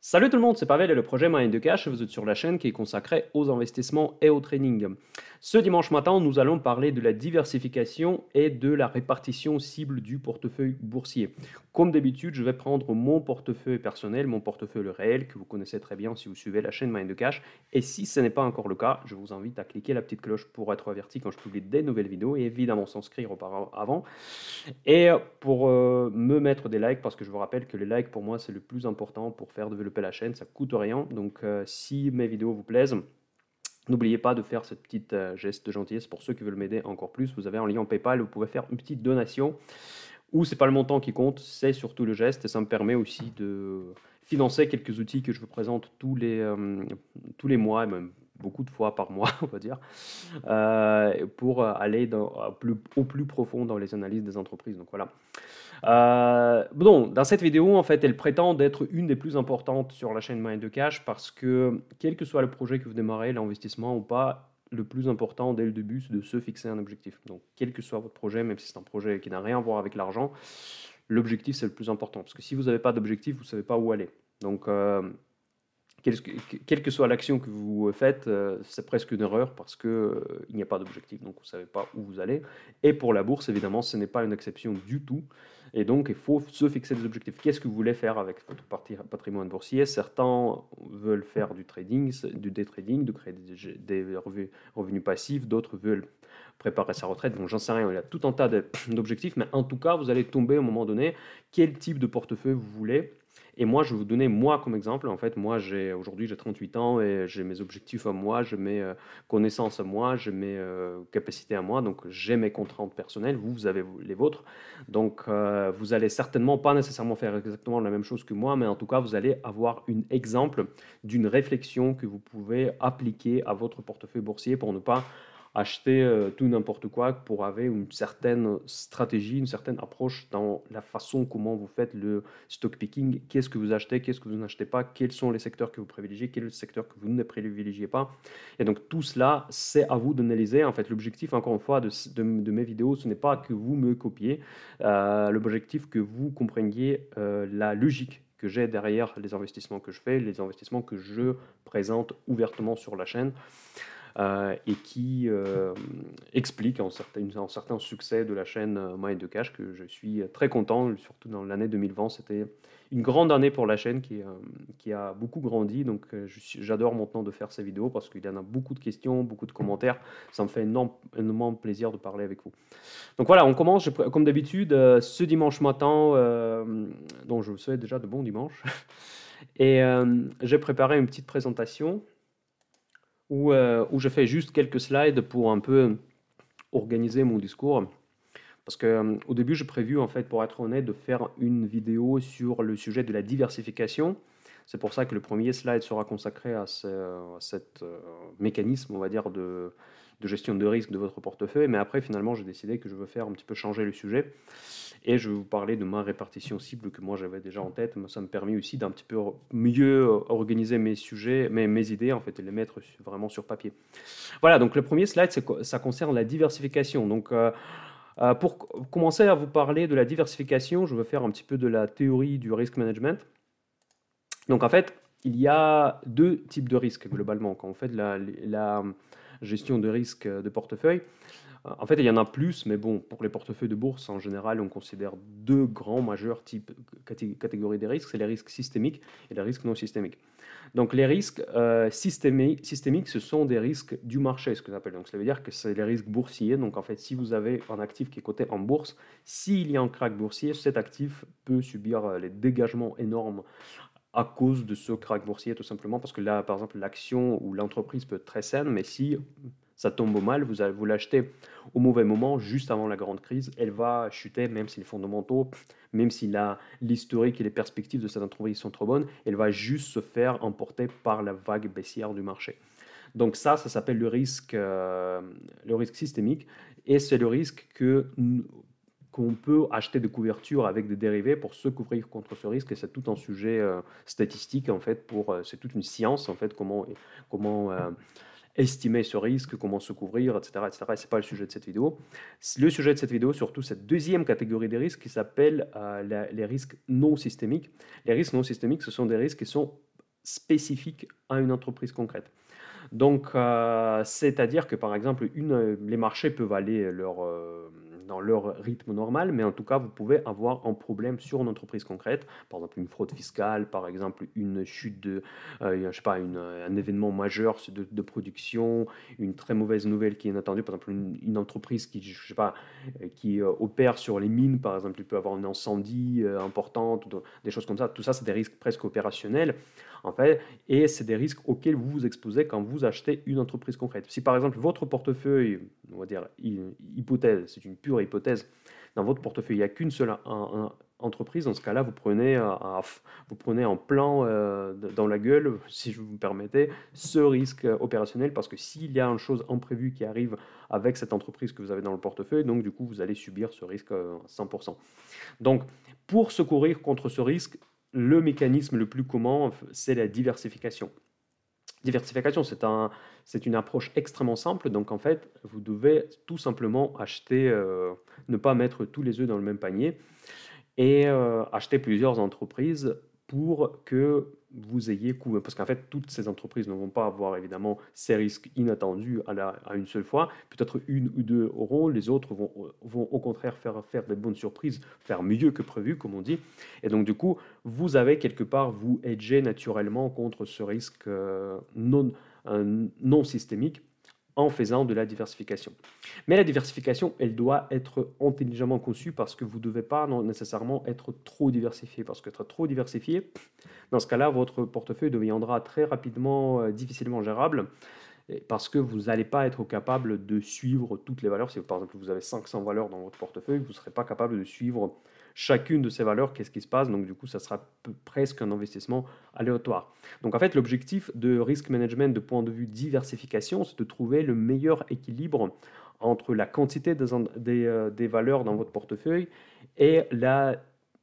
Salut tout le monde, c'est Pavel et le projet Mind de Cash. Vous êtes sur la chaîne qui est consacrée aux investissements et au trading. Ce dimanche matin, nous allons parler de la diversification et de la répartition cible du portefeuille boursier. Comme d'habitude, je vais prendre mon portefeuille personnel, mon portefeuille réel, que vous connaissez très bien si vous suivez la chaîne Mind de Cash. Et si ce n'est pas encore le cas, je vous invite à cliquer la petite cloche pour être averti quand je publie des nouvelles vidéos et évidemment s'inscrire auparavant. Et pour me mettre des likes, parce que je vous rappelle que les likes pour moi c'est le plus important pour faire développer la chaîne, ça coûte rien. Donc si mes vidéos vous plaisent, n'oubliez pas de faire cette petite geste de gentillesse pour ceux qui veulent m'aider encore plus. Vous avez un lien PayPal, vous pouvez faire une petite donation où c'est pas le montant qui compte, c'est surtout le geste et ça me permet aussi de financer quelques outils que je vous présente tous les mois, même beaucoup de fois par mois, on va dire, pour aller au plus profond dans les analyses des entreprises. Donc voilà. Bon, dans cette vidéo, en fait, elle prétend être une des plus importantes sur la chaîne Mind de Cash parce que, quel que soit le projet que vous démarrez, l'investissement ou pas, le plus important dès le début, c'est de se fixer un objectif. Donc, quel que soit votre projet, même si c'est un projet qui n'a rien à voir avec l'argent, l'objectif, c'est le plus important. Parce que si vous n'avez pas d'objectif, vous ne savez pas où aller. Donc, quelle que soit l'action que vous faites, c'est presque une erreur parce qu'il n'y a pas d'objectif, donc vous ne savez pas où vous allez. Et pour la bourse, évidemment, ce n'est pas une exception du tout. Et donc, il faut se fixer des objectifs. Qu'est-ce que vous voulez faire avec votre patrimoine boursier? Certains veulent faire du trading, du day trading, de créer des revenus passifs, d'autres veulent préparer sa retraite. Bon, j'en sais rien, il y a tout un tas d'objectifs, mais en tout cas, vous allez tomber à un moment donné quel type de portefeuille vous voulez. Et moi, je vais vous donner moi comme exemple. En fait, moi, aujourd'hui, j'ai 38 ans et j'ai mes objectifs à moi, j'ai mes connaissances à moi, j'ai mes capacités à moi. Donc, j'ai mes contraintes personnelles. Vous avez les vôtres. Donc, vous allez certainement pas nécessairement faire exactement la même chose que moi, mais en tout cas, vous allez avoir un exemple d'une réflexion que vous pouvez appliquer à votre portefeuille boursier pour ne pas acheter tout n'importe quoi, pour avoir une certaine stratégie, une certaine approche dans la façon comment vous faites le stock picking. Qu'est-ce que vous achetez, qu'est-ce que vous n'achetez pas, quels sont les secteurs que vous privilégiez, quels sont les secteurs que vous ne privilégiez pas. Et donc tout cela, c'est à vous d'analyser. En fait, l'objectif, encore une fois, de mes vidéos, ce n'est pas que vous me copiez. L'objectif que vous compreniez la logique que j'ai derrière les investissements que je fais, les investissements que je présente ouvertement sur la chaîne. Et qui explique un certain succès de la chaîne Mind de Cash, que je suis très content, surtout dans l'année 2020. C'était une grande année pour la chaîne qui a beaucoup grandi. Donc j'adore maintenant de faire ces vidéos parce qu'il y en a beaucoup de questions, beaucoup de commentaires. Ça me fait énormément plaisir de parler avec vous. Donc voilà, on commence comme d'habitude ce dimanche matin, dont je vous souhaite déjà de bons dimanches. Et j'ai préparé une petite présentation où je fais juste quelques slides pour un peu organiser mon discours. Parce que au début, j'ai prévu, en fait, pour être honnête, de faire une vidéo sur le sujet de la diversification. C'est pour ça que le premier slide sera consacré à cet mécanisme, on va dire, de gestion de risque de votre portefeuille. Mais après, finalement, j'ai décidé que je veux faire un petit peu changer le sujet. Et je vais vous parler de ma répartition cible que moi j'avais déjà en tête. Ça me permet aussi d'un petit peu mieux organiser mes sujets, mes idées en fait, et les mettre vraiment sur papier. Voilà, donc le premier slide, ça concerne la diversification. Donc pour commencer à vous parler de la diversification, je vais faire un petit peu de la théorie du risk management. Donc en fait, il y a deux types de risques globalement quand on fait de la gestion de risque de portefeuille. En fait, il y en a plus, mais bon, pour les portefeuilles de bourse, en général, on considère deux grands majeurs types catégories des risques. C'est les risques systémiques et les risques non systémiques. Donc, les risques systémiques, ce sont des risques du marché, ce que j'appelle. Donc, ça veut dire que c'est les risques boursiers. Donc, en fait, si vous avez un actif qui est coté en bourse, s'il y a un crack boursier, cet actif peut subir les dégagements énormes à cause de ce crack boursier, tout simplement, parce que là, par exemple, l'action ou l'entreprise peut être très saine, mais si ça tombe au mal, vous l'achetez au mauvais moment, juste avant la grande crise, elle va chuter, même si les fondamentaux, même si l'historique et les perspectives de cette entreprise sont trop bonnes, elle va juste se faire emporter par la vague baissière du marché. Donc ça s'appelle le risque systémique, et c'est le risque qu'on peut acheter des couvertures avec des dérivés pour se couvrir contre ce risque, et c'est tout un sujet statistique en fait, c'est toute une science en fait, comment estimer ce risque, comment se couvrir, etc. etc. Ce n'est pas le sujet de cette vidéo. Le sujet de cette vidéo, surtout cette deuxième catégorie des risques qui s'appelle les risques non systémiques. Les risques non systémiques, ce sont des risques qui sont spécifique à une entreprise concrète. Donc, c'est-à-dire que, par exemple, les marchés peuvent aller dans leur rythme normal, mais en tout cas, vous pouvez avoir un problème sur une entreprise concrète, par exemple une fraude fiscale, par exemple une chute je sais pas, un événement majeur de production, une très mauvaise nouvelle qui est inattendue, par exemple une entreprise qui, je sais pas, qui opère sur les mines, par exemple, il peut avoir un incendie important, des choses comme ça. Tout ça, c'est des risques presque opérationnels, en fait, et c'est des risques auxquels vous vous exposez quand vous achetez une entreprise concrète. Si par exemple votre portefeuille, on va dire hypothèse, c'est une pure hypothèse, dans votre portefeuille il n'y a qu'une seule entreprise, dans ce cas-là vous prenez en plan dans la gueule, si je vous me permettez, ce risque opérationnel, parce que s'il y a une chose imprévue qui arrive avec cette entreprise que vous avez dans le portefeuille, donc du coup vous allez subir ce risque 100%. Donc pour secourir contre ce risque, le mécanisme le plus commun, c'est la diversification. Diversification, c'est une approche extrêmement simple. Donc, en fait, vous devez tout simplement acheter, ne pas mettre tous les œufs dans le même panier et acheter plusieurs entreprises pour que vous ayez couvert. Parce qu'en fait, toutes ces entreprises ne vont pas avoir évidemment ces risques inattendus à une seule fois. Peut-être une ou deux auront, les autres vont au contraire faire des bonnes surprises, faire mieux que prévu, comme on dit. Et donc, du coup, vous avez quelque part, vous hedgez naturellement contre ce risque non systémique en faisant de la diversification. Mais la diversification, elle doit être intelligemment conçue parce que vous ne devez pas nécessairement être trop diversifié. Parce qu'être trop diversifié, dans ce cas-là, votre portefeuille deviendra très rapidement difficilement gérable parce que vous n'allez pas être capable de suivre toutes les valeurs. Si par exemple vous avez 500 valeurs dans votre portefeuille, vous ne serez pas capable de suivre chacune de ces valeurs, qu'est-ce qui se passe. Donc du coup, ça sera presque un investissement aléatoire. Donc en fait, l'objectif de risk management de point de vue diversification, c'est de trouver le meilleur équilibre entre la quantité des valeurs dans votre portefeuille et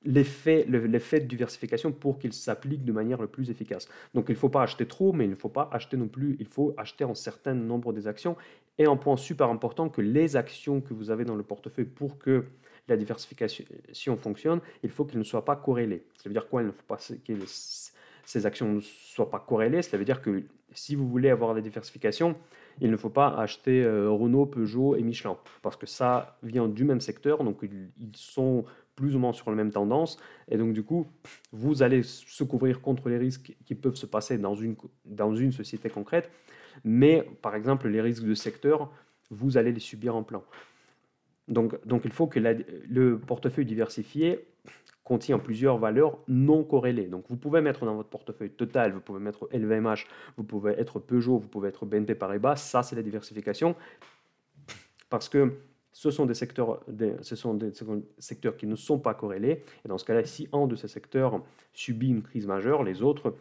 l'effet de diversification pour qu'il s'applique de manière le plus efficace. Donc il ne faut pas acheter trop, mais il ne faut pas acheter non plus, il faut acheter un certain nombre des actions. Et un point super important, que les actions que vous avez dans le portefeuille pour que la diversification fonctionne, il faut qu'elles ne soient pas corrélées. Ça veut dire quoi? Il ne faut pas que ces actions ne soient pas corrélées. Cela veut dire que si vous voulez avoir la diversification, il ne faut pas acheter Renault, Peugeot et Michelin, parce que ça vient du même secteur, donc ils sont plus ou moins sur la même tendance, et donc du coup, vous allez se couvrir contre les risques qui peuvent se passer dans une société concrète, mais par exemple, les risques de secteur, vous allez les subir en plein. Donc il faut que le portefeuille diversifié contient plusieurs valeurs non corrélées. Donc vous pouvez mettre dans votre portefeuille Total, vous pouvez mettre LVMH, vous pouvez être Peugeot, vous pouvez être BNP Paribas, ça c'est la diversification, parce que ce sont des secteurs qui ne sont pas corrélés, et dans ce cas-là, si un de ces secteurs subit une crise majeure, les autres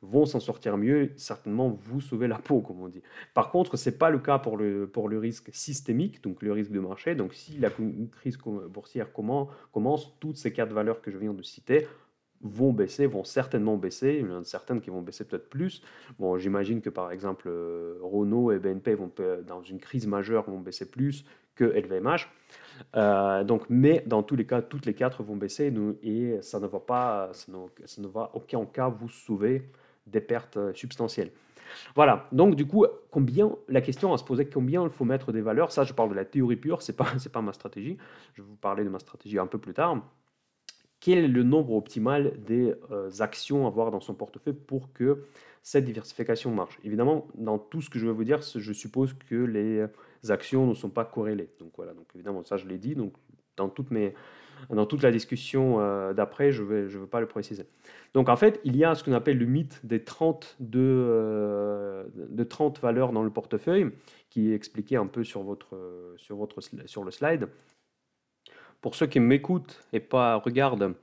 vont s'en sortir mieux, certainement vous sauver la peau, comme on dit. Par contre, ce n'est pas le cas pour le risque systémique, donc le risque de marché. Donc si la crise boursière commence, toutes ces quatre valeurs que je viens de citer vont baisser, vont certainement baisser. Il y en a certaines qui vont baisser peut-être plus. Bon, j'imagine que par exemple, Renault et BNP dans une crise majeure, vont baisser plus que LVMH. Mais dans tous les cas, toutes les quatre vont baisser et ça ne va aucun cas vous sauver des pertes substantielles. Voilà, donc du coup, la question à se poser, combien il faut mettre des valeurs, ça je parle de la théorie pure, c'est pas ma stratégie, je vais vous parler de ma stratégie un peu plus tard. Quel est le nombre optimal des actions à avoir dans son portefeuille pour que cette diversification marche? Évidemment, dans tout ce que je vais vous dire, je suppose que les actions ne sont pas corrélées. Donc voilà, donc évidemment, ça je l'ai dit, donc dans toute la discussion d'après, je veux pas le préciser. Donc en fait, il y a ce qu'on appelle le mythe des 30 valeurs dans le portefeuille, qui est expliqué un peu sur le slide. Pour ceux qui m'écoutent et pas regardent,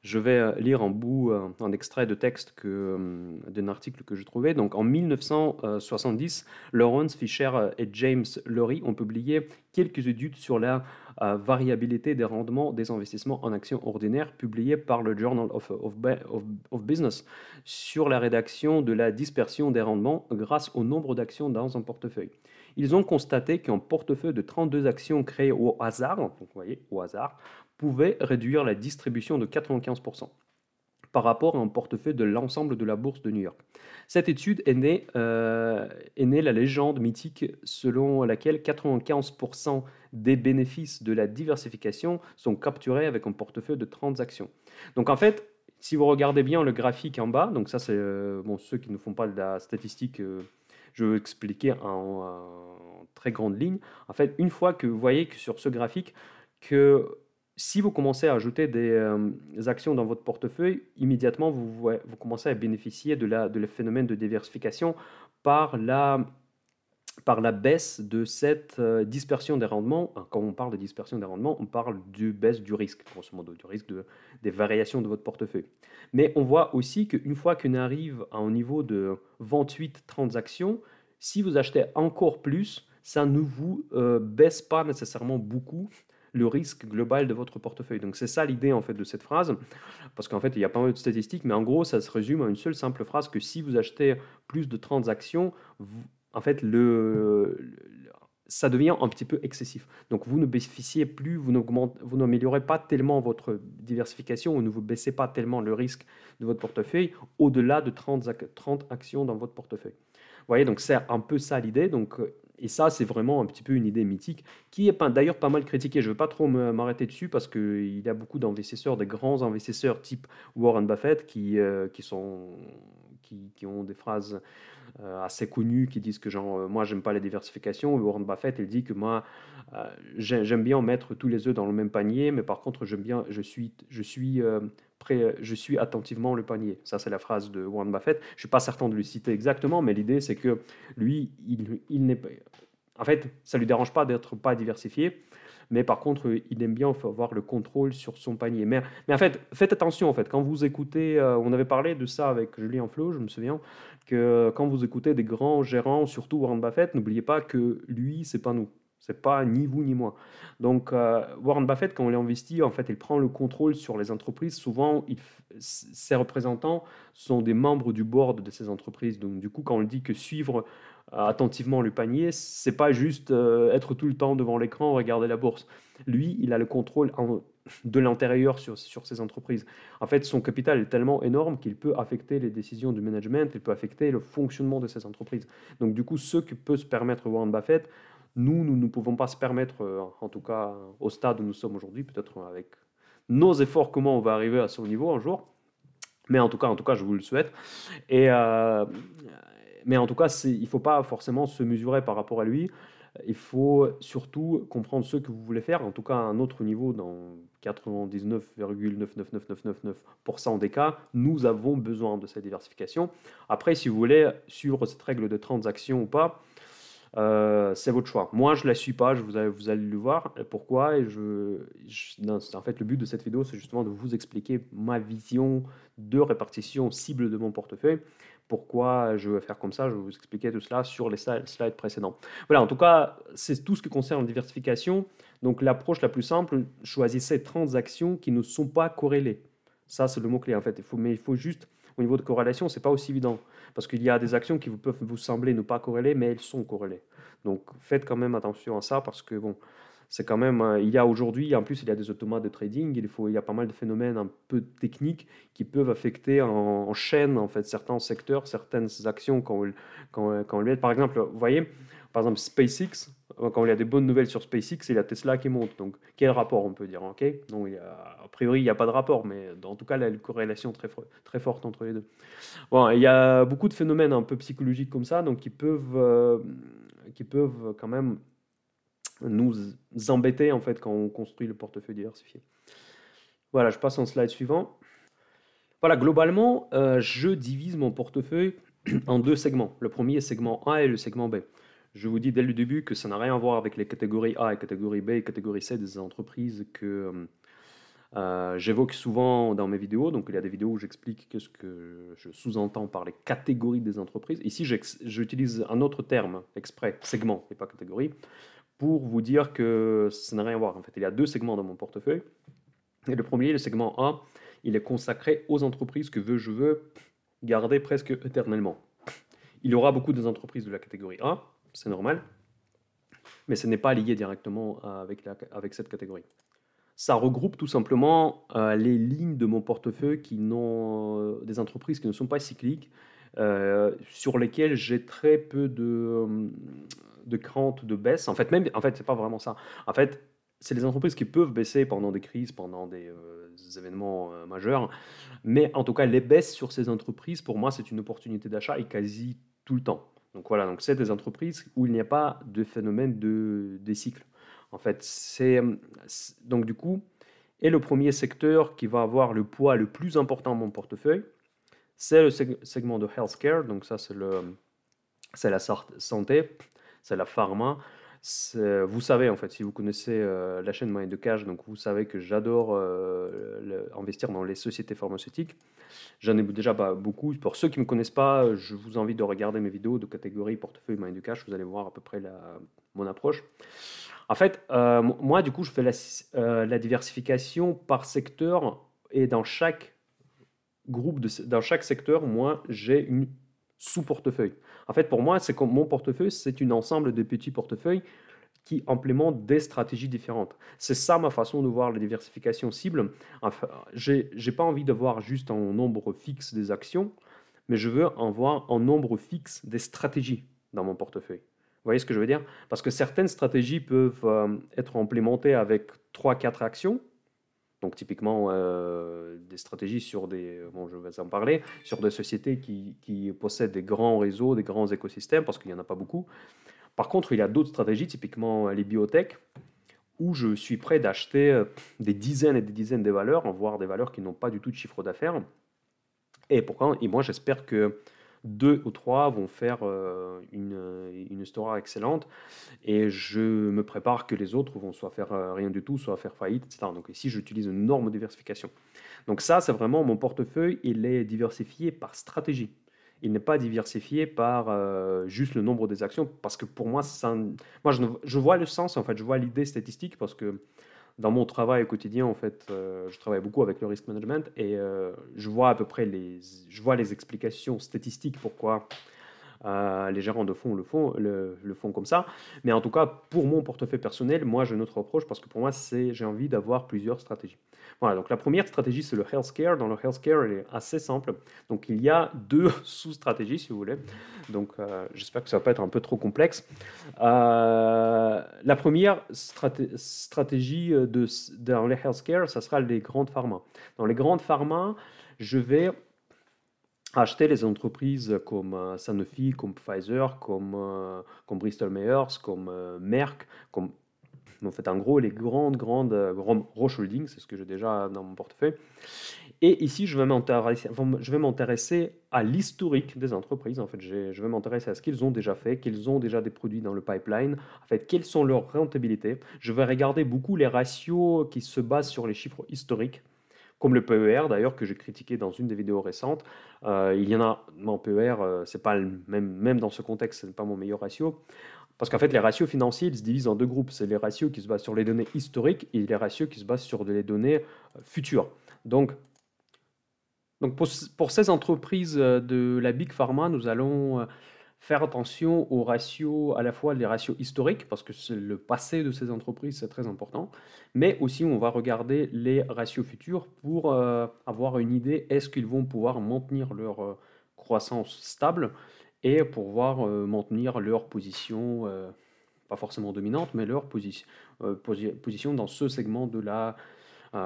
je vais lire en bout un extrait de texte d'un article que je trouvais. Donc en 1970, Lawrence Fisher et James Lowry ont publié quelques études sur la variabilité des rendements des investissements en actions ordinaires, publiées par le Journal of Business, sur la rédaction de la dispersion des rendements grâce au nombre d'actions dans un portefeuille. Ils ont constaté qu'un portefeuille de 32 actions créées au hasard, donc vous voyez, au hasard, pouvait réduire la distribution de 95%. par rapport à un portefeuille de l'ensemble de la bourse de New York. Cette étude est née la légende mythique selon laquelle 95% des bénéfices de la diversification sont capturés avec un portefeuille de 30 actions. Donc en fait, si vous regardez bien le graphique en bas, donc ça c'est bon, ceux qui ne font pas de la statistique, je vais expliquer en très grande ligne. En fait, une fois que vous voyez que sur ce graphique que si vous commencez à ajouter des actions dans votre portefeuille, immédiatement, vous commencez à bénéficier de le phénomène de diversification par la baisse de cette dispersion des rendements. Quand on parle de dispersion des rendements, on parle du baisse du risque, grosso modo, du risque des variations de votre portefeuille. Mais on voit aussi qu'une fois qu'on arrive à un niveau de 28 transactions, si vous achetez encore plus, ça ne vous baisse pas nécessairement beaucoup le risque global de votre portefeuille. Donc c'est ça l'idée en fait de cette phrase, parce qu'en fait il y a pas mal de statistiques, mais en gros ça se résume à une seule simple phrase que si vous achetez plus de 30 actions, en fait ça devient un petit peu excessif. Donc vous ne bénéficiez plus, vous n'améliorez pas tellement votre diversification, ou ne vous baissez pas tellement le risque de votre portefeuille au-delà de 30 actions dans votre portefeuille. Vous voyez, donc c'est un peu ça l'idée. Donc, et ça, c'est vraiment un petit peu une idée mythique qui est d'ailleurs pas mal critiquée. Je ne veux pas trop m'arrêter dessus parce qu'il y a beaucoup d'investisseurs, des grands investisseurs type Warren Buffett qui ont des phrases assez connues qui disent que genre, moi, j'aime pas la diversification. Warren Buffett, il dit que moi, j'aime bien mettre tous les œufs dans le même panier, mais par contre, je suis attentivement le panier. Ça, c'est la phrase de Warren Buffett. Je ne suis pas certain de le citer exactement, mais l'idée, c'est que lui, il n'est pas... En fait, ça ne lui dérange pas d'être pas diversifié, mais par contre, il aime bien avoir le contrôle sur son panier. Mais en fait, faites attention, en fait, quand vous écoutez, on avait parlé de ça avec Julien Flo, je me souviens, que quand vous écoutez des grands gérants, surtout Warren Buffett, n'oubliez pas que lui, c'est pas nous. C'est pas ni vous ni moi. Donc, Warren Buffett, quand il investit, en fait, il prend le contrôle sur les entreprises. Souvent, ses représentants sont des membres du board de ces entreprises. Donc, du coup, quand on dit que suivre attentivement le panier, c'est pas juste être tout le temps devant l'écran, regarder la bourse. Lui, il a le contrôle de l'intérieur sur ces entreprises. En fait, son capital est tellement énorme qu'il peut affecter les décisions du management, il peut affecter le fonctionnement de ces entreprises. Donc, du coup, ce que peut se permettre Warren Buffett, nous ne pouvons pas se permettre, en tout cas au stade où nous sommes aujourd'hui, peut-être avec nos efforts, comment on va arriver à ce niveau un jour. Mais en tout cas, je vous le souhaite. Mais en tout cas, il ne faut pas forcément se mesurer par rapport à lui. Il faut surtout comprendre ce que vous voulez faire, en tout cas à un autre niveau, dans 99,99999% des cas, nous avons besoin de cette diversification. Après, si vous voulez suivre cette règle de transaction ou pas, c'est votre choix. Moi, je ne la suis pas, vous allez le voir. Pourquoi en fait, le but de cette vidéo, c'est justement de vous expliquer ma vision de répartition cible de mon portefeuille. Pourquoi je veux faire comme ça, je vais vous expliquer tout cela sur les slides précédents. Voilà, en tout cas, c'est tout ce qui concerne la diversification. Donc, l'approche la plus simple, choisissez 30 actions qui ne sont pas corrélées. Ça, c'est le mot-clé, en fait. Mais il faut juste, au niveau de corrélation, ce n'est pas aussi évident. Parce qu'il y a des actions qui peuvent vous sembler ne pas corréler, mais elles sont corrélées. Donc, faites quand même attention à ça, parce que, bon, c'est quand même, il y a aujourd'hui, en plus, il y a des automates de trading, il y a pas mal de phénomènes un peu techniques qui peuvent affecter en chaîne, en fait, certains secteurs, certaines actions par exemple, vous voyez, par exemple, SpaceX, quand il y a des bonnes nouvelles sur SpaceX, c'est la Tesla qui monte. Donc, quel rapport on peut dire, ok? Donc, a priori, il n'y a pas de rapport, mais en tout cas, il y a une corrélation très forte entre les deux. Bon, il y a beaucoup de phénomènes un peu psychologiques comme ça, donc qui peuvent quand même nous embêter en fait quand on construit le portefeuille diversifié. Voilà, je passe en slide suivant. Voilà, globalement, je divise mon portefeuille en deux segments. Le premier est segment A et le segment B. Je vous dis dès le début que ça n'a rien à voir avec les catégories A et catégorie B et catégorie C des entreprises que j'évoque souvent dans mes vidéos. Donc, il y a des vidéos où j'explique ce que je sous-entends par les catégories des entreprises. Ici, j'utilise un autre terme exprès, segment et pas catégorie, pour vous dire que ça n'a rien à voir. En fait, il y a deux segments dans mon portefeuille. Et le premier, le segment A, il est consacré aux entreprises que je veux garder presque éternellement. Il y aura beaucoup des entreprises de la catégorie A, c'est normal, mais ce n'est pas lié directement avec cette catégorie. Ça regroupe tout simplement les lignes de mon portefeuille qui n'ont des entreprises qui ne sont pas cycliques, sur lesquelles j'ai très peu de crainte de baisse. En fait, c'est pas vraiment ça. En fait, c'est les entreprises qui peuvent baisser pendant des crises, pendant des événements majeurs. Mais en tout cas, les baisses sur ces entreprises, pour moi, c'est une opportunité d'achat et quasi tout le temps. Donc voilà, donc c'est des entreprises où il n'y a pas de phénomène des cycles. En fait, donc du coup, et le premier secteur qui va avoir le poids le plus important dans mon portefeuille, c'est le segment de healthcare. Donc ça, c'est la santé, c'est la pharma. Vous savez, en fait, si vous connaissez la chaîne Moyen de Cash, donc vous savez que j'adore investir dans les sociétés pharmaceutiques. J'en ai déjà beaucoup. Pour ceux qui ne me connaissent pas, je vous invite de regarder mes vidéos de catégorie portefeuille Moyen de Cash. Vous allez voir à peu près mon approche. En fait, moi, du coup, je fais la diversification par secteur et dans chaque dans chaque secteur, moi, j'ai une sous-portefeuille. En fait, pour moi, c'est comme mon portefeuille, c'est un ensemble de petits portefeuilles qui implémentent des stratégies différentes. C'est ça ma façon de voir la diversification cible. Enfin, j'ai pas envie de voir juste en nombre fixe des actions, mais je veux en voir en nombre fixe des stratégies dans mon portefeuille. Vous voyez ce que je veux dire? Parce que certaines stratégies peuvent être implémentées avec 3-4 actions. Donc typiquement des stratégies sur bon, je vais en parler, sur des sociétés qui possèdent des grands réseaux, des grands écosystèmes, parce qu'il n'y en a pas beaucoup. Par contre, il y a d'autres stratégies, typiquement les biotech, où je suis prêt d'acheter des dizaines et des dizaines de valeurs, voire des valeurs qui n'ont pas du tout de chiffre d'affaires. Et moi, j'espère que 2 ou 3 vont faire une histoire excellente. Et je me prépare que les autres vont soit faire rien du tout, soit faire faillite, etc. Donc ici, j'utilise une énorme diversification. Donc ça, c'est vraiment mon portefeuille, il est diversifié par stratégie. Il n'est pas diversifié par juste le nombre des actions, parce que pour moi, moi je vois le sens, en fait, je vois l'idée statistique, parce que dans mon travail au quotidien, en fait, je travaille beaucoup avec le risk management, et je vois à peu près je vois les explications statistiques pourquoi les gérants de fonds le font comme ça. Mais en tout cas, pour mon portefeuille personnel, moi, j'ai une autre approche parce que pour moi, j'ai envie d'avoir plusieurs stratégies. Voilà, donc la première stratégie, c'est le healthcare. Dans le healthcare, elle est assez simple. Donc il y a 2 sous-stratégies, si vous voulez. Donc j'espère que ça va pas être un peu trop complexe. La première stratégie dans les healthcare, ça sera les grandes pharma. Dans les grandes pharma, je vais acheter les entreprises comme Sanofi, comme Pfizer, comme Bristol Myers, comme Merck, comme en fait en gros les grandes Roche Holding, c'est ce que j'ai déjà dans mon portefeuille. Et ici je vais m'intéresser à l'historique des entreprises. En fait, je vais m'intéresser à ce qu'ils ont déjà fait, qu'ils ont déjà des produits dans le pipeline, en fait quelles sont leurs rentabilités. Je vais regarder beaucoup les ratios qui se basent sur les chiffres historiques, comme le PER d'ailleurs, que j'ai critiqué dans une des vidéos récentes. Il y en a, non, PER, c'est pas même dans ce contexte, ce n'est pas mon meilleur ratio. Parce qu'en fait, les ratios financiers, ils se divisent en 2 groupes. C'est les ratios qui se basent sur les données historiques et les ratios qui se basent sur les données futures. Donc pour ces entreprises de la Big Pharma, nous allons faire attention aux ratios, à la fois les ratios historiques, parce que c'est le passé de ces entreprises, c'est très important, mais aussi on va regarder les ratios futurs pour avoir une idée, est-ce qu'ils vont pouvoir maintenir leur croissance stable et pouvoir maintenir leur position, pas forcément dominante, mais leur position dans ce segment de la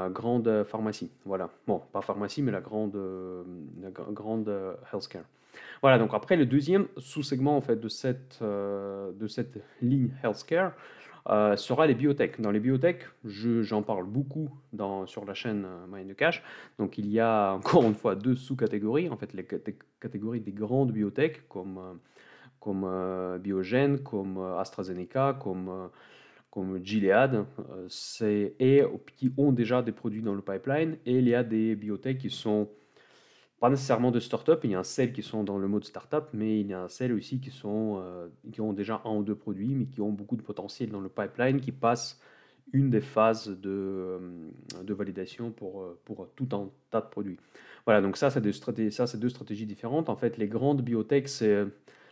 grande pharmacie. Voilà. Bon, pas pharmacie, mais la grande healthcare. Voilà, donc après, le deuxième sous-segment en fait, de cette ligne healthcare sera les biotech. Dans les biotech, j'en parle beaucoup sur la chaîne Moyen de Cash. Donc il y a encore une fois 2 sous-catégories. En fait, les catégories des grandes biotech comme Biogen, comme AstraZeneca, comme Gilead, et qui ont déjà des produits dans le pipeline. Et il y a des biotech qui sont pas nécessairement de start-up, il y a celles qui sont dans le mode start-up, mais il y a celles aussi qui ont déjà 1 ou 2 produits, mais qui ont beaucoup de potentiel dans le pipeline, qui passent une des phases de validation pour tout un tas de produits. Voilà, donc ça, c'est 2 stratégies différentes. En fait, les grandes biotech,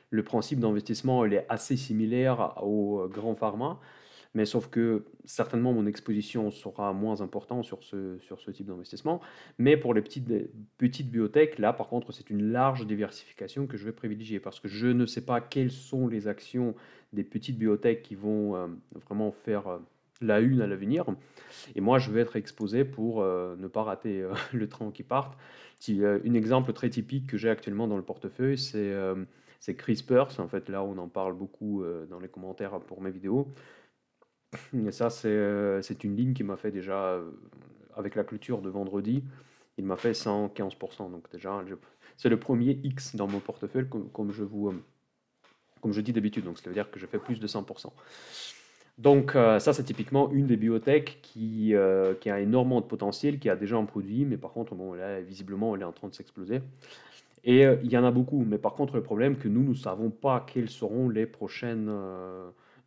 le principe d'investissement il est assez similaire aux grands pharma, mais sauf que certainement mon exposition sera moins importante sur ce type d'investissement. Mais pour les petites biotech, là par contre, c'est une large diversification que je vais privilégier parce que je ne sais pas quelles sont les actions des petites biotech qui vont vraiment faire la une à l'avenir. Et moi, je vais être exposé pour ne pas rater le train qui part. Un exemple très typique que j'ai actuellement dans le portefeuille, c'est CRISPR. En fait, là, on en parle beaucoup dans les commentaires pour mes vidéos. Et ça, c'est une ligne qui m'a fait déjà, avec la clôture de vendredi, il m'a fait 115%. Donc déjà, c'est le premier X dans mon portefeuille, comme je dis d'habitude. Donc ça veut dire que je fais plus de 100%. Donc ça, c'est typiquement une des biotech qui a énormément de potentiel, qui a déjà un produit, mais par contre, bon, là, visiblement, elle est en train de s'exploser. Et il y en a beaucoup, mais par contre, le problème, c'est que nous ne savons pas quelles seront les prochaines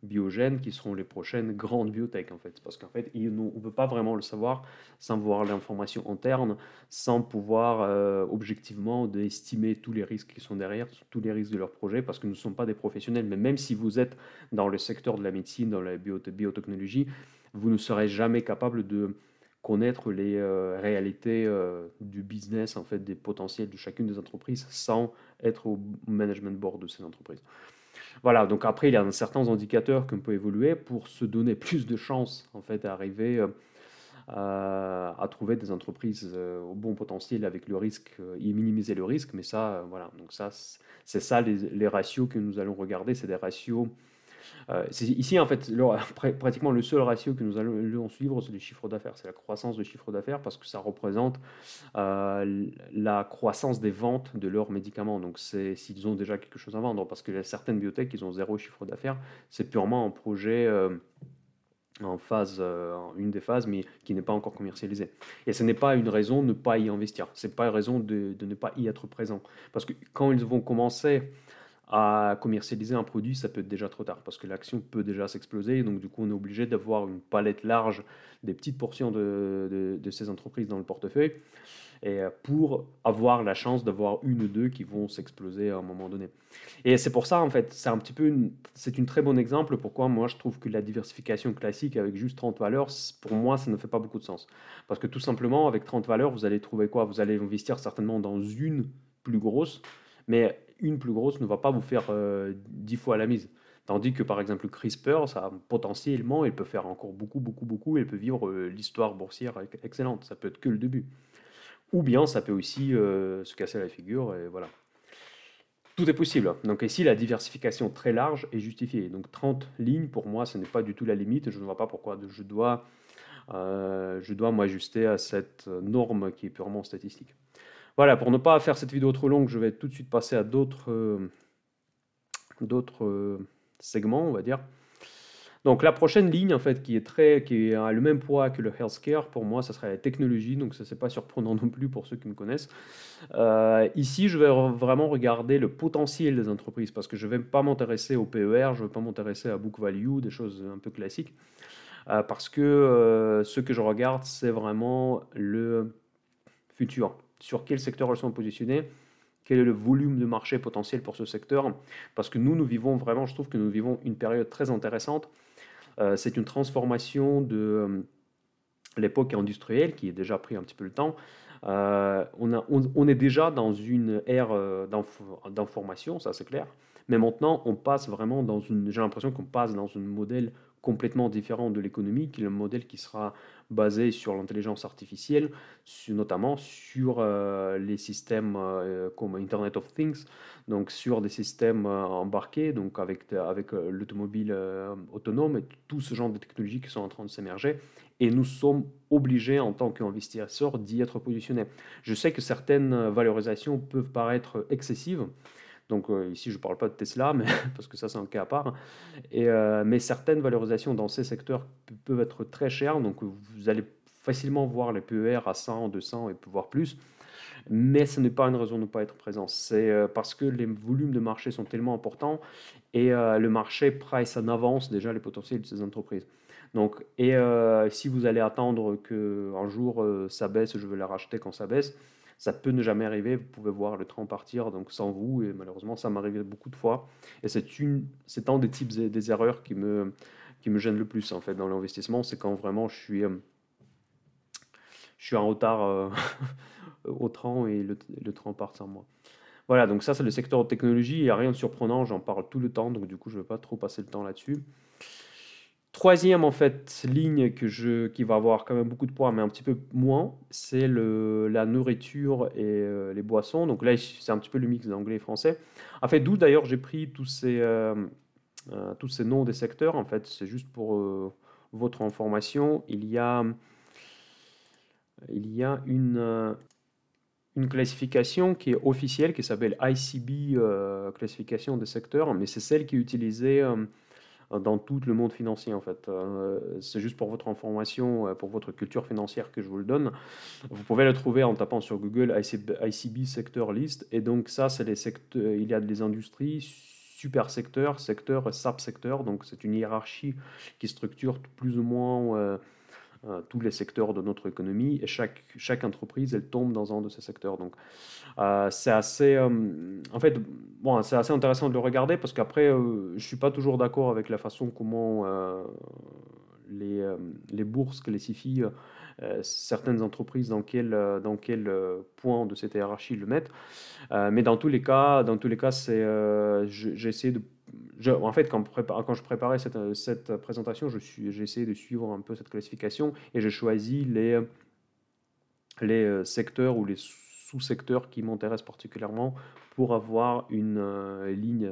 biogènes, qui seront les prochaines grandes biotech, en fait. Parce qu'en fait, on ne peut pas vraiment le savoir sans voir l'information interne, sans pouvoir objectivement estimer tous les risques qui sont derrière, tous les risques de leur projet, parce que nous ne sommes pas des professionnels. Mais même si vous êtes dans le secteur de la médecine, dans la biotechnologie, vous ne serez jamais capable de connaître les réalités du business, en fait, des potentiels de chacune des entreprises sans être au management board de ces entreprises. Voilà, donc après, il y a certains indicateurs qu'on peut évoluer pour se donner plus de chances, en fait, à arriver à trouver des entreprises au bon potentiel avec le risque et minimiser le risque. Mais ça, voilà, donc ça, c'est ça les ratios que nous allons regarder, c'est des ratios ici, en fait, pratiquement le seul ratio que nous allons suivre, c'est les chiffres d'affaires. C'est la croissance de chiffre d'affaires parce que ça représente la croissance des ventes de leurs médicaments. Donc, c'est s'ils ont déjà quelque chose à vendre. Parce que certaines biotech, ils ont zéro chiffre d'affaires. C'est purement un projet en une des phases, mais qui n'est pas encore commercialisé. Et ce n'est pas une raison de ne pas y investir. Ce n'est pas une raison de ne pas y être présent. Parce que quand ils vont commencer à commercialiser un produit, ça peut être déjà trop tard parce que l'action peut déjà s'exploser. Donc, du coup, on est obligé d'avoir une palette large des petites portions de ces entreprises dans le portefeuille et pour avoir la chance d'avoir une ou deux qui vont s'exploser à un moment donné. Et c'est pour ça, en fait, c'est une très bon exemple pourquoi moi je trouve que la diversification classique avec juste 30 valeurs, pour moi, ça ne fait pas beaucoup de sens. Parce que tout simplement, avec 30 valeurs, vous allez trouver quoi? Vous allez investir certainement dans une plus grosse, mais une plus grosse ne va pas vous faire 10 fois la mise. Tandis que par exemple CRISPR, ça, potentiellement, il peut faire encore beaucoup, beaucoup, beaucoup, il peut vivre l'histoire boursière excellente. Ça peut être que le début. Ou bien ça peut aussi se casser la figure, et voilà. Tout est possible. Donc ici, la diversification très large est justifiée. Donc 30 lignes, pour moi, ce n'est pas du tout la limite. Je ne vois pas pourquoi je dois m'ajuster à cette norme qui est purement statistique. Voilà, pour ne pas faire cette vidéo trop longue, je vais tout de suite passer à d'autres segments, on va dire. Donc la prochaine ligne, en fait, qui a le même poids que le healthcare, pour moi, ça serait la technologie. Donc ça, c'est pas surprenant non plus pour ceux qui me connaissent. Ici, je vais vraiment regarder le potentiel des entreprises parce que je ne vais pas m'intéresser au PER, je ne vais pas m'intéresser à book value, des choses un peu classiques. Parce que ce que je regarde, c'est vraiment le futur. Sur quel secteur elles sont positionnées, quel est le volume de marché potentiel pour ce secteur. Parce que nous vivons vraiment, je trouve que nous vivons une période très intéressante. C'est une transformation de l'époque industrielle qui a déjà pris un petit peu le temps. On est déjà dans une ère d'information, ça c'est clair. Mais maintenant, on passe vraiment j'ai l'impression qu'on passe dans un modèle complètement différent de l'économie, qui est le modèle qui sera basé sur l'intelligence artificielle, notamment sur les systèmes comme Internet of Things, donc sur des systèmes embarqués, donc avec l'automobile autonome et tout ce genre de technologies qui sont en train de s'émerger. Et nous sommes obligés en tant qu'investisseurs d'y être positionnés. Je sais que certaines valorisations peuvent paraître excessives. Donc ici, je ne parle pas de Tesla, mais, parce que ça, c'est un cas à part. Mais certaines valorisations dans ces secteurs peuvent être très chères. Donc vous allez facilement voir les PER à 100, 200 et voire plus. Mais ce n'est pas une raison de ne pas être présent. C'est parce que les volumes de marché sont tellement importants et le marché price en avance déjà les potentiels de ces entreprises. Donc, si vous allez attendre qu'un jour ça baisse, je veux la racheter quand ça baisse, ça peut ne jamais arriver. Vous pouvez voir le train partir donc sans vous, et malheureusement ça m'arrive beaucoup de fois. Et c'est un des types des erreurs qui me gêne le plus en fait dans l'investissement, c'est quand vraiment je suis en retard au train et le train part sans moi. Voilà, donc ça c'est le secteur de technologie, il n'y a rien de surprenant, j'en parle tout le temps, donc du coup je ne vais pas trop passer le temps là-dessus. Troisième en fait ligne qui va avoir quand même beaucoup de poids, mais un petit peu moins, c'est la nourriture et les boissons. Donc là c'est un petit peu le mix d'anglais et français. En fait, d'où d'ailleurs j'ai pris tous ces noms des secteurs. En fait, c'est juste pour votre information. Il y a une classification qui est officielle, qui s'appelle ICB, classification des secteurs, mais c'est celle qui est utilisée dans tout le monde financier en fait. C'est juste pour votre information, pour votre culture financière que je vous le donne. Vous pouvez le trouver en tapant sur Google ICB Sector List. Et donc ça, c'est les secteurs. Il y a des industries, super secteurs, secteurs et sub-secteurs. Donc c'est une hiérarchie qui structure plus ou moins tous les secteurs de notre économie. Et chaque entreprise, elle tombe dans un de ces secteurs. Donc c'est assez, en fait, bon, c'est assez intéressant de le regarder parce qu'après, je suis pas toujours d'accord avec la façon comment les, euh, les bourses classifient certaines entreprises dans quel point de cette hiérarchie le mettent. Mais dans tous les cas, j'ai essayé de, en fait, quand je préparais cette présentation, j'ai essayé de suivre un peu cette classification et j'ai choisi les secteurs ou les sous-secteurs qui m'intéressent particulièrement pour avoir une ligne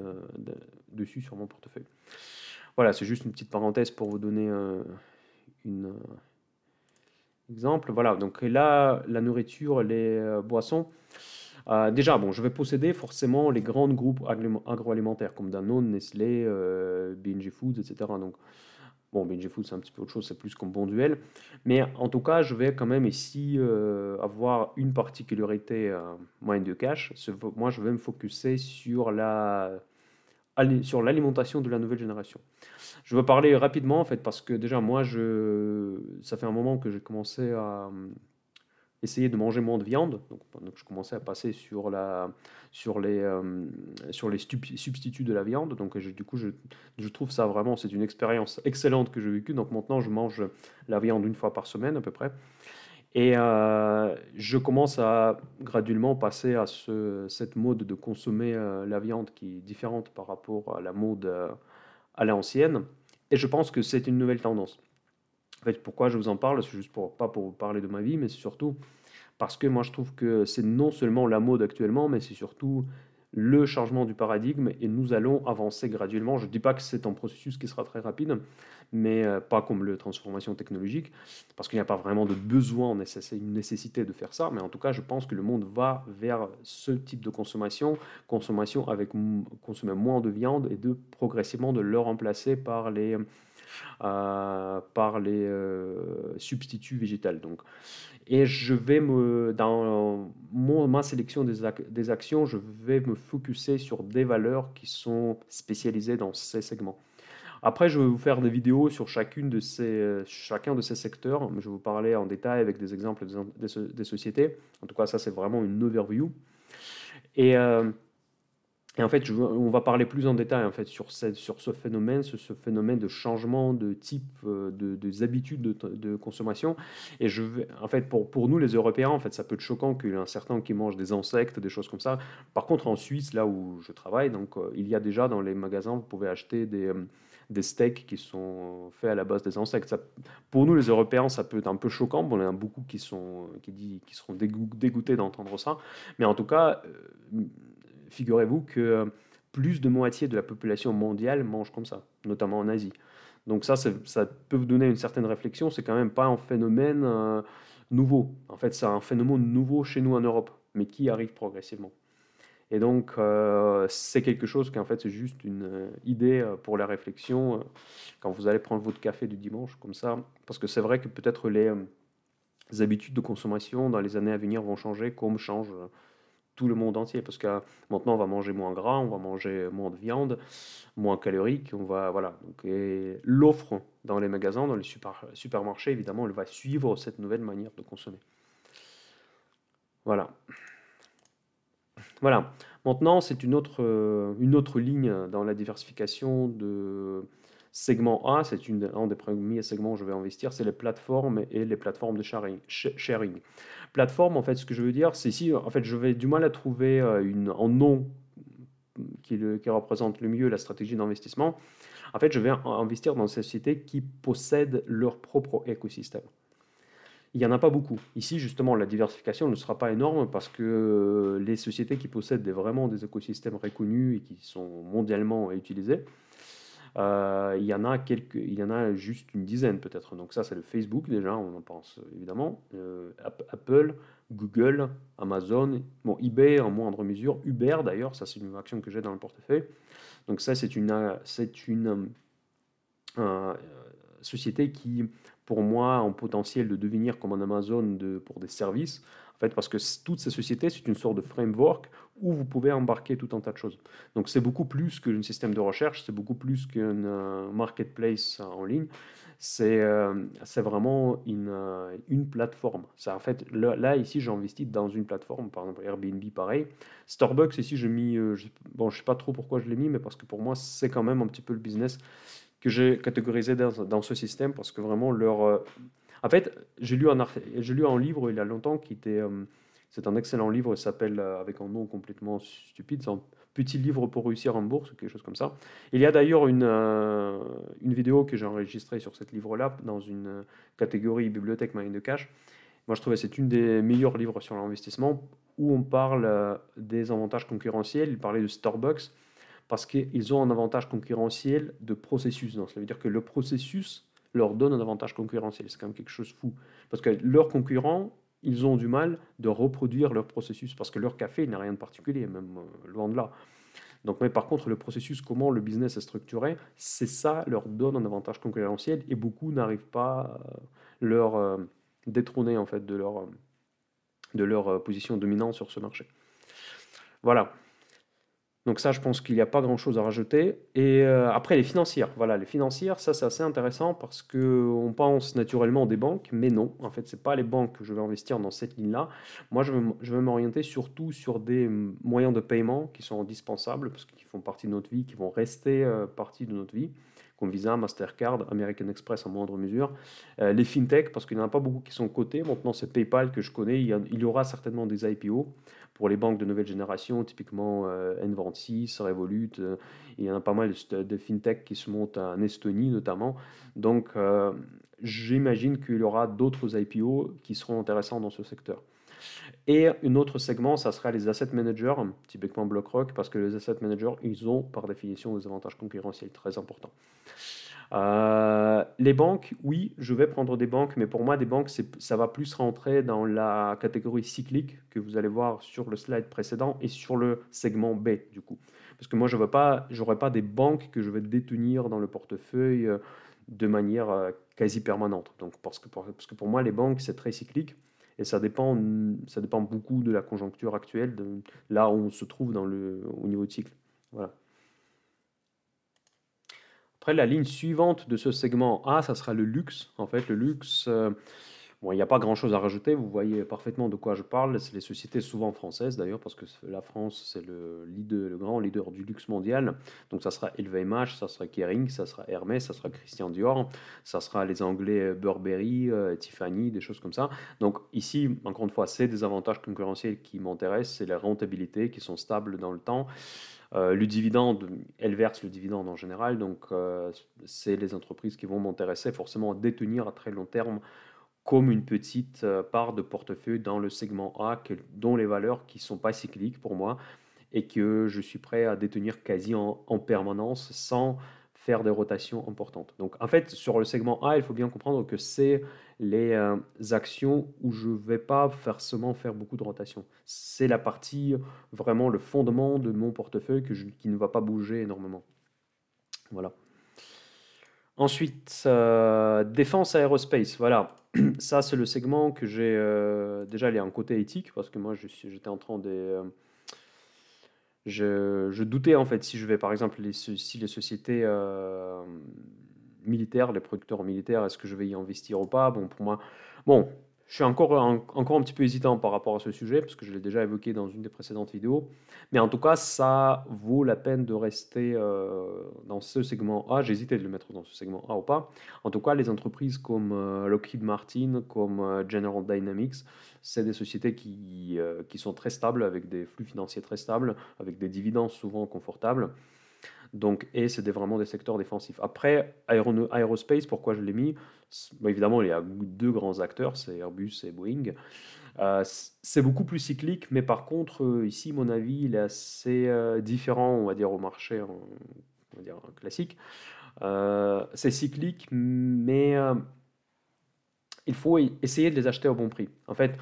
dessus sur mon portefeuille. Voilà, c'est juste une petite parenthèse pour vous donner un exemple. Voilà, donc là, la nourriture, les boissons. Déjà, bon, je vais posséder forcément les grands groupes agroalimentaires comme Danone, Nestlé, B&G Foods, etc. Donc, bon, BNG Food, c'est un petit peu autre chose, c'est plus comme Bonduel. Mais en tout cas, je vais quand même ici avoir une particularité moyenne de cash. Moi, je vais me focuser sur l'alimentation de la nouvelle génération. Je veux parler rapidement, en fait, parce que déjà, moi, ça fait un moment que j'ai commencé à essayer de manger moins de viande. Donc je commençais à passer sur les substituts de la viande. Donc du coup, je trouve ça vraiment, c'est une expérience excellente que j'ai vécue. Donc maintenant, je mange la viande une fois par semaine à peu près. Et je commence à graduellement passer à cette mode de consommer la viande qui est différente par rapport à la mode à l'ancienne. Et je pense que c'est une nouvelle tendance. En fait, pourquoi je vous en parle? C'est juste pas pour vous parler de ma vie, mais c'est surtout parce que moi je trouve que c'est non seulement la mode actuellement, mais c'est surtout le changement du paradigme et nous allons avancer graduellement. Je ne dis pas que c'est un processus qui sera très rapide, mais pas comme la transformation technologique, parce qu'il n'y a pas vraiment de besoin, une nécessité de faire ça, mais en tout cas je pense que le monde va vers ce type de consommation avec consommer moins de viande et progressivement de le remplacer par les substituts végétaux. Donc, et je vais dans ma sélection des actions, je vais me focuser sur des valeurs qui sont spécialisées dans ces segments. Après, je vais vous faire des vidéos sur chacun de ces secteurs. Je vais vous parler en détail avec des exemples des sociétés. En tout cas, ça, c'est vraiment une overview. Et, et en fait, on va parler plus en détail en fait, sur ce phénomène de changement de type des habitudes de consommation. Et en fait, pour nous les Européens, en fait, ça peut être choquant qu'il y ait un certain qui mange des insectes, des choses comme ça. Par contre, en Suisse, là où je travaille, donc, il y a déjà dans les magasins, vous pouvez acheter des steaks qui sont faits à la base des insectes. Pour nous les Européens, ça peut être un peu choquant. Bon, il y en a beaucoup qui seront dégoûtés d'entendre ça. Mais en tout cas, figurez-vous que plus de moitié de la population mondiale mange comme ça, notamment en Asie. Donc ça peut vous donner une certaine réflexion. C'est quand même pas un phénomène nouveau. En fait, c'est un phénomène nouveau chez nous en Europe, mais qui arrive progressivement. Et donc, c'est quelque chose qui, en fait, c'est juste une idée pour la réflexion quand vous allez prendre votre café du dimanche, comme ça. Parce que c'est vrai que peut-être les habitudes de consommation dans les années à venir vont changer, comme change tout le monde entier. Parce que maintenant, on va manger moins gras, on va manger moins de viande, moins calorique. Voilà. Donc, et l'offre dans les magasins, dans les supermarchés, évidemment, elle va suivre cette nouvelle manière de consommer. Voilà. Voilà. Maintenant, c'est une autre ligne dans la diversification segment A, c'est un des premiers segments où je vais investir, c'est les plateformes et les plateformes de sharing. Plateforme, en fait, ce que je veux dire, c'est ici, en fait, je vais du mal à trouver un nom qui représente le mieux la stratégie d'investissement. En fait, je vais investir dans des sociétés qui possèdent leur propre écosystème. Il n'y en a pas beaucoup. Ici, justement, la diversification ne sera pas énorme parce que les sociétés qui possèdent vraiment des écosystèmes reconnus et qui sont mondialement utilisés, il y en a juste une dizaine peut-être. Donc ça, c'est le Facebook déjà, on en pense évidemment. Apple, Google, Amazon, bon, eBay en moindre mesure, Uber d'ailleurs, ça c'est une action que j'ai dans le portefeuille. Donc ça, c'est une euh, société qui, pour moi, a un potentiel de devenir comme un Amazon pour des services. En fait, parce que toutes ces sociétés, c'est une sorte de framework où vous pouvez embarquer tout un tas de choses. Donc, c'est beaucoup plus qu'un système de recherche, c'est beaucoup plus qu'un marketplace en ligne. C'est vraiment une plateforme. Ça, en fait, là, ici, j'ai investi dans une plateforme, par exemple Airbnb, pareil. Starbucks, ici, j'ai mis, bon, je sais pas trop pourquoi je l'ai mis, mais parce que pour moi, c'est quand même un petit peu le business que j'ai catégorisé dans ce système parce que vraiment en fait, j'ai lu un livre il y a longtemps qui était... c'est un excellent livre, il s'appelle, avec un nom complètement stupide, c'est un petit livre pour réussir en bourse, ou quelque chose comme ça. Il y a d'ailleurs une vidéo que j'ai enregistrée sur ce livre-là dans une catégorie bibliothèque moyenne de cash. Moi, je trouvais que c'est une des meilleurs livres sur l'investissement où on parle des avantages concurrentiels. Il parlait de Starbucks parce qu'ils ont un avantage concurrentiel de processus. Donc, ça veut dire que le processus leur donne un avantage concurrentiel. C'est quand même quelque chose de fou. Parce que leurs concurrents, ils ont du mal de reproduire leur processus, parce que leur café n'a rien de particulier, même loin de là. Donc, mais par contre, le processus, comment le business est structuré, c'est ça leur donne un avantage concurrentiel, et beaucoup n'arrivent pas à leur détrôner en fait de leur position dominante sur ce marché. Voilà. Donc ça, je pense qu'il n'y a pas grand-chose à rajouter. Et après, les financières. Voilà, les financières, ça, c'est assez intéressant parce qu'on pense naturellement des banques, mais non. En fait, ce n'est pas les banques que je vais investir dans cette ligne-là. Moi, je vais m'orienter surtout sur des moyens de paiement qui sont indispensables parce qu'ils font partie de notre vie, qui vont rester partie de notre vie, comme Visa, Mastercard, American Express en moindre mesure. Les fintech, parce qu'il n'y en a pas beaucoup qui sont cotés. Maintenant, c'est PayPal que je connais. Il y aura certainement des IPO pour les banques de nouvelle génération, typiquement N26, Revolut. Il y en a pas mal de fintech qui se montent en Estonie notamment. Donc, j'imagine qu'il y aura d'autres IPO qui seront intéressants dans ce secteur. Et un autre segment, ça sera les asset managers, typiquement BlackRock, parce que les asset managers, ils ont par définition des avantages concurrentiels très importants. Les banques, oui, je vais prendre des banques, mais pour moi, des banques, ça va plus rentrer dans la catégorie cyclique que vous allez voir sur le slide précédent et sur le segment B, du coup. Parce que moi, je n'aurai pas des banques que je vais détenir dans le portefeuille de manière quasi permanente. Donc, parce que pour moi, les banques, c'est très cyclique et ça dépend beaucoup de la conjoncture actuelle, là où on se trouve au niveau de cycle. Voilà. Après, la ligne suivante de ce segment A, ça sera le luxe. En fait, le luxe, bon, il n'y a pas grand-chose à rajouter. Vous voyez parfaitement de quoi je parle. C'est les sociétés souvent françaises d'ailleurs, parce que la France, c'est le grand leader du luxe mondial. Donc, ça sera LVMH, ça sera Kering, ça sera Hermès, ça sera Christian Dior, ça sera les Anglais Burberry, Tiffany, des choses comme ça. Donc, ici, encore une fois, c'est des avantages concurrentiels qui m'intéressent. C'est la rentabilité qui sont stables dans le temps. Le dividende, elles versent le dividende en général, donc c'est les entreprises qui vont m'intéresser forcément à détenir à très long terme comme une petite part de portefeuille dans le segment A, dont les valeurs qui ne sont pas cycliques pour moi et que je suis prêt à détenir quasi en permanence sans faire des rotations importantes. Donc en fait, sur le segment A, il faut bien comprendre que c'est les actions où je ne vais pas forcément faire beaucoup de rotations. C'est la partie, vraiment le fondement de mon portefeuille qui ne va pas bouger énormément. Voilà. Ensuite, défense aérospace. Voilà. Ça, c'est le segment que j'ai déjà, il y a un côté éthique parce que moi, j'étais en train de... je doutais en fait si je vais par exemple si les sociétés militaires, les producteurs militaires, est-ce que je vais y investir ou pas? Bon, pour moi, bon, Je suis encore un petit peu hésitant par rapport à ce sujet, parce que je l'ai déjà évoqué dans une des précédentes vidéos. Mais en tout cas, ça vaut la peine de rester dans ce segment A. J'hésitais de le mettre dans ce segment A ou pas. En tout cas, les entreprises comme Lockheed Martin, comme General Dynamics, c'est des sociétés qui sont très stables, avec des flux financiers très stables, avec des dividendes souvent confortables. Donc, et c'est vraiment des secteurs défensifs. Après, aerospace, pourquoi je l'ai mis? Évidemment, il y a deux grands acteurs, c'est Airbus et Boeing. C'est beaucoup plus cyclique, mais par contre, ici, mon avis, il est assez différent, on va dire, au marché, on va dire, classique. C'est cyclique, mais il faut essayer de les acheter au bon prix. En fait,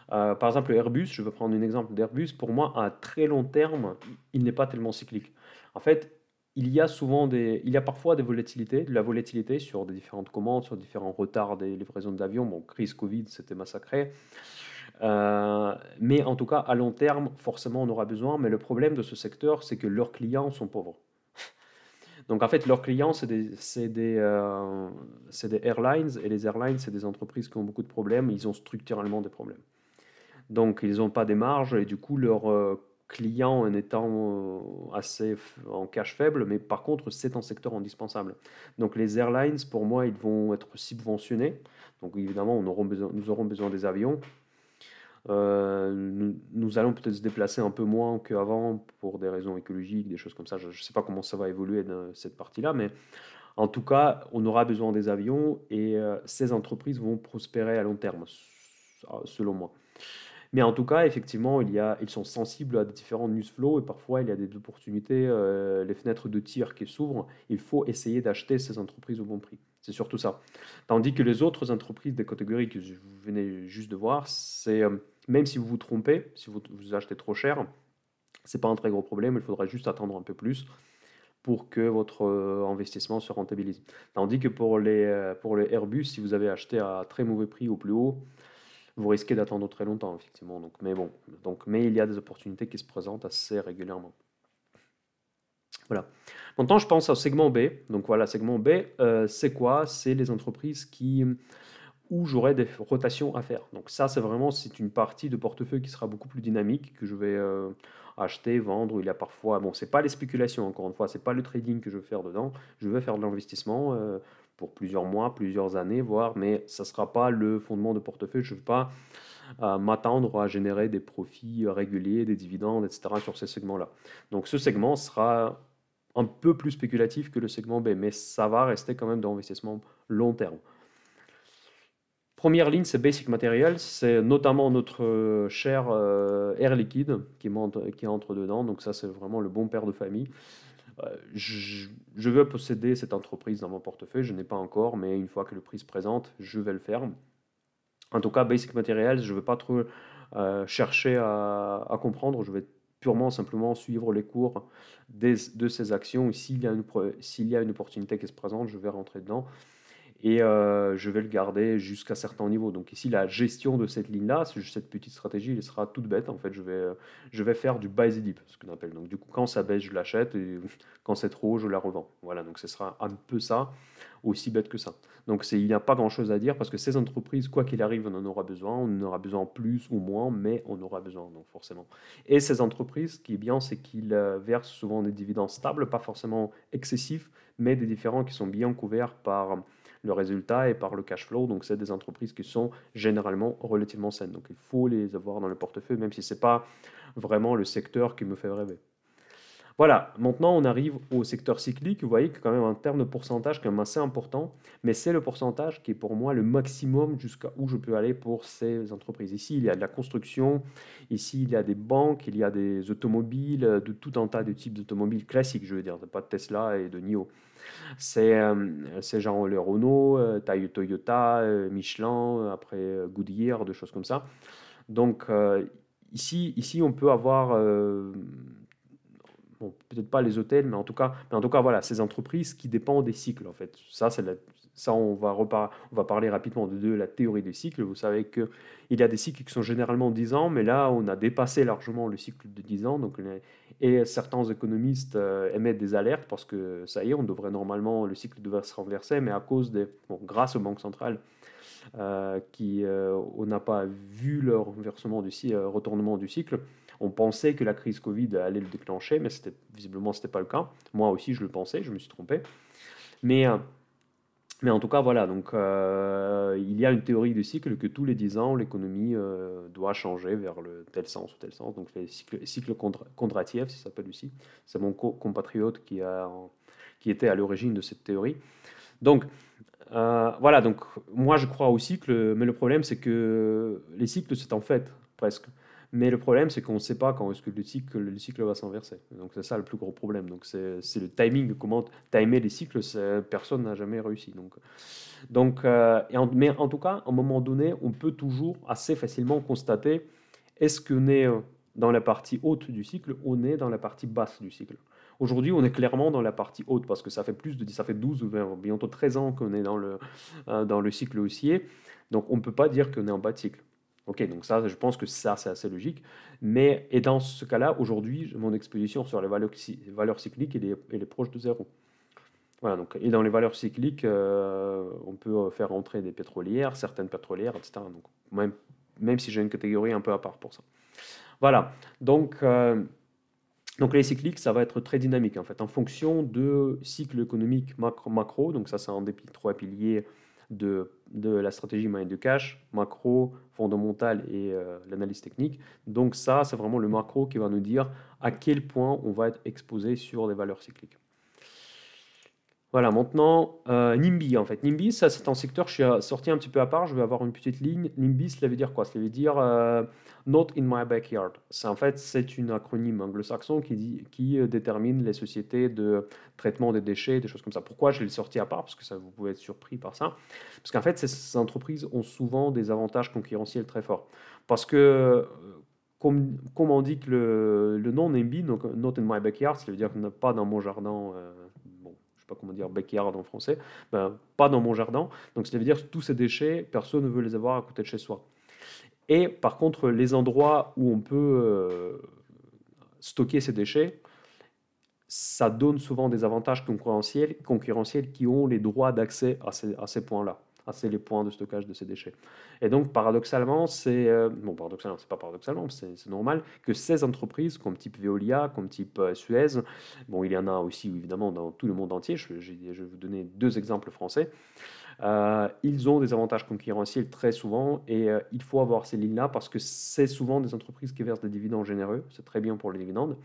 par exemple, Airbus, je vais prendre un exemple d'Airbus, pour moi, à très long terme, il n'est pas tellement cyclique. En fait, il y a parfois de la volatilité sur des différentes commandes, sur différents retards des livraisons d'avions. Bon, crise Covid, c'était massacré. Mais en tout cas, à long terme, forcément, on aura besoin. Mais le problème de ce secteur, c'est que leurs clients sont pauvres. Donc en fait, leurs clients, c'est des airlines, et les airlines, c'est des entreprises qui ont beaucoup de problèmes, ils ont structurellement des problèmes. Donc ils n'ont pas des marges, et du coup, leurs clients, en étant en cash faible, mais par contre, c'est un secteur indispensable. Donc les airlines, pour moi, ils vont être subventionnés. Donc évidemment, nous aurons besoin des avions. Nous allons peut-être se déplacer un peu moins qu'avant pour des raisons écologiques, des choses comme ça. Je ne sais pas comment ça va évoluer dans cette partie-là, mais en tout cas, on aura besoin des avions, et ces entreprises vont prospérer à long terme, selon moi. Mais en tout cas, effectivement, ils sont sensibles à différents news flows, et parfois il y a des opportunités, les fenêtres de tir qui s'ouvrent. Il faut essayer d'acheter ces entreprises au bon prix. C'est surtout ça. Tandis que les autres entreprises des catégories que vous venez juste de voir, c'est même si vous vous trompez, si vous achetez trop cher, c'est pas un très gros problème. Il faudra juste attendre un peu plus pour que votre investissement se rentabilise. Tandis que pour les Airbus, si vous avez acheté à très mauvais prix au plus haut, vous risquez d'attendre très longtemps, effectivement. Donc, mais bon, mais il y a des opportunités qui se présentent assez régulièrement. Voilà. Maintenant, je pense au segment B. Donc voilà, segment B, c'est quoi? C'est les entreprises où j'aurai des rotations à faire. Donc ça, c'est une partie de portefeuille qui sera beaucoup plus dynamique, que je vais acheter, vendre. Il y a parfois, bon, c'est pas les spéculations, encore une fois, c'est pas le trading que je vais faire dedans. Je vais faire de l'investissement pour plusieurs mois, plusieurs années, voire, mais ça sera pas le fondement de portefeuille. Je ne vais pas m'attendre à générer des profits réguliers, des dividendes, etc. sur ces segments-là. Donc ce segment sera un peu plus spéculatif que le segment B, mais ça va rester quand même d'investissement long terme. Première ligne, c'est Basic Materials, c'est notamment notre cher Air Liquide qui entre dedans, donc ça c'est vraiment le bon père de famille. Je veux posséder cette entreprise dans mon portefeuille, je n'ai pas encore, mais une fois que le prix se présente, je vais le faire. En tout cas, Basic Materials, je ne vais pas trop chercher à comprendre, je vais purement simplement suivre les cours de ces actions. S'il y a une opportunité qui se présente, je vais rentrer dedans, et je vais le garder jusqu'à certains niveaux. Donc ici, la gestion de cette ligne-là, cette petite stratégie, elle sera toute bête. En fait, je vais faire du buy the dip, ce qu'on appelle. Donc du coup, quand ça baisse, je l'achète, et quand c'est trop haut, je la revends. Voilà, donc ce sera un peu ça, aussi bête que ça. Donc il n'y a pas grand-chose à dire, parce que ces entreprises, quoi qu'il arrive, on en aura besoin. On en aura besoin plus ou moins, mais on aura besoin, donc forcément. Et ces entreprises, ce qui est bien, c'est qu'ils versent souvent des dividendes stables, pas forcément excessifs, mais des différents qui sont bien couverts par le résultat et par le cash flow. Donc, c'est des entreprises qui sont généralement relativement saines. Donc, il faut les avoir dans le portefeuille, même si ce n'est pas vraiment le secteur qui me fait rêver. Voilà, maintenant on arrive au secteur cyclique. Vous voyez que quand même un terme de pourcentage quand même assez important, mais c'est le pourcentage qui est pour moi le maximum jusqu'à où je peux aller pour ces entreprises. Ici, il y a de la construction, ici il y a des banques, il y a des automobiles, de tout un tas de types d'automobiles classiques, je veux dire, pas de Tesla et de NIO. C'est genre le Renault, Toyota, Michelin, après Goodyear, des choses comme ça. Donc ici, on peut avoir, bon, peut-être pas les hôtels, mais en tout cas, voilà, ces entreprises qui dépendent des cycles, en fait. Ça, on va parler rapidement de la théorie des cycles. Vous savez qu'il y a des cycles qui sont généralement 10 ans, mais là, on a dépassé largement le cycle de 10 ans. Donc, et certains économistes émettent des alertes, parce que ça y est, le cycle devrait se renverser, mais à cause grâce aux banques centrales, on n'a pas vu leur retournement du cycle. On pensait que la crise Covid allait le déclencher, mais visiblement, ce n'était pas le cas. Moi aussi, je le pensais, je me suis trompé. Mais, euh, mais en tout cas, voilà, donc il y a une théorie du cycle que tous les 10 ans, l'économie doit changer vers le tel sens ou tel sens. Donc les cycles Kondratiev, ça s'appelle aussi. C'est mon compatriote qui était à l'origine de cette théorie. Donc, voilà, donc moi je crois au cycle, mais le problème c'est que les cycles c'est en fait presque. Mais le problème c'est qu'on ne sait pas quand est-ce que le cycle va s'inverser. Donc c'est ça le plus gros problème. Donc c'est le timing, comment timer les cycles, personne n'a jamais réussi. Mais en tout cas, à un moment donné, on peut toujours assez facilement constater est-ce qu'on est dans la partie haute du cycle ou on est dans la partie basse du cycle. Aujourd'hui, on est clairement dans la partie haute parce que ça fait 12 ou bientôt 13 ans qu'on est dans le cycle haussier. Donc, on ne peut pas dire qu'on est en bas de cycle. Ok, donc ça, je pense que ça, c'est assez logique. Et dans ce cas-là, aujourd'hui, mon exposition sur les valeurs cycliques, elle est proche de zéro. Voilà, donc, et dans les valeurs cycliques, on peut faire entrer des pétrolières, certaines pétrolières, etc. Donc, même si j'ai une catégorie un peu à part pour ça. Voilà, donc les cycliques, ça va être très dynamique en fait, en fonction de cycle économique macro. Donc ça, c'est un des trois piliers de la stratégie moyenne de cash, macro, fondamental et l'analyse technique. Donc ça, c'est vraiment le macro qui va nous dire à quel point on va être exposé sur des valeurs cycliques. Voilà, maintenant, NIMBY en fait. NIMBY, ça c'est un secteur, je suis sorti un petit peu à part, je vais avoir une petite ligne. NIMBY, ça veut dire quoi? Ça veut dire Not in my backyard. En fait, c'est une acronyme anglo-saxon qui détermine les sociétés de traitement des déchets, des choses comme ça. Pourquoi je l'ai sorti à part? Parce que ça, vous pouvez être surpris par ça. Parce qu'en fait, ces entreprises ont souvent des avantages concurrentiels très forts. Parce que, comme on dit que le nom NIMBY, donc Not in my backyard, ça veut dire pas dans mon jardin. Bon, je sais pas comment dire backyard en français, ben, pas dans mon jardin. Donc ça veut dire que tous ces déchets, personne ne veut les avoir à côté de chez soi. Et par contre, les endroits où on peut stocker ces déchets, ça donne souvent des avantages concurrentiels qui ont les droits d'accès à ces points-là, les points de stockage de ces déchets. Et donc, paradoxalement, paradoxalement, c'est pas paradoxalement, c'est normal que ces entreprises, comme type Veolia, comme type Suez, bon, il y en a aussi évidemment dans tout le monde entier, je vais vous donner 2 exemples français, ils ont des avantages concurrentiels très souvent et il faut avoir ces lignes-là parce que c'est souvent des entreprises qui versent des dividendes généreux, c'est très bien pour les dividendes,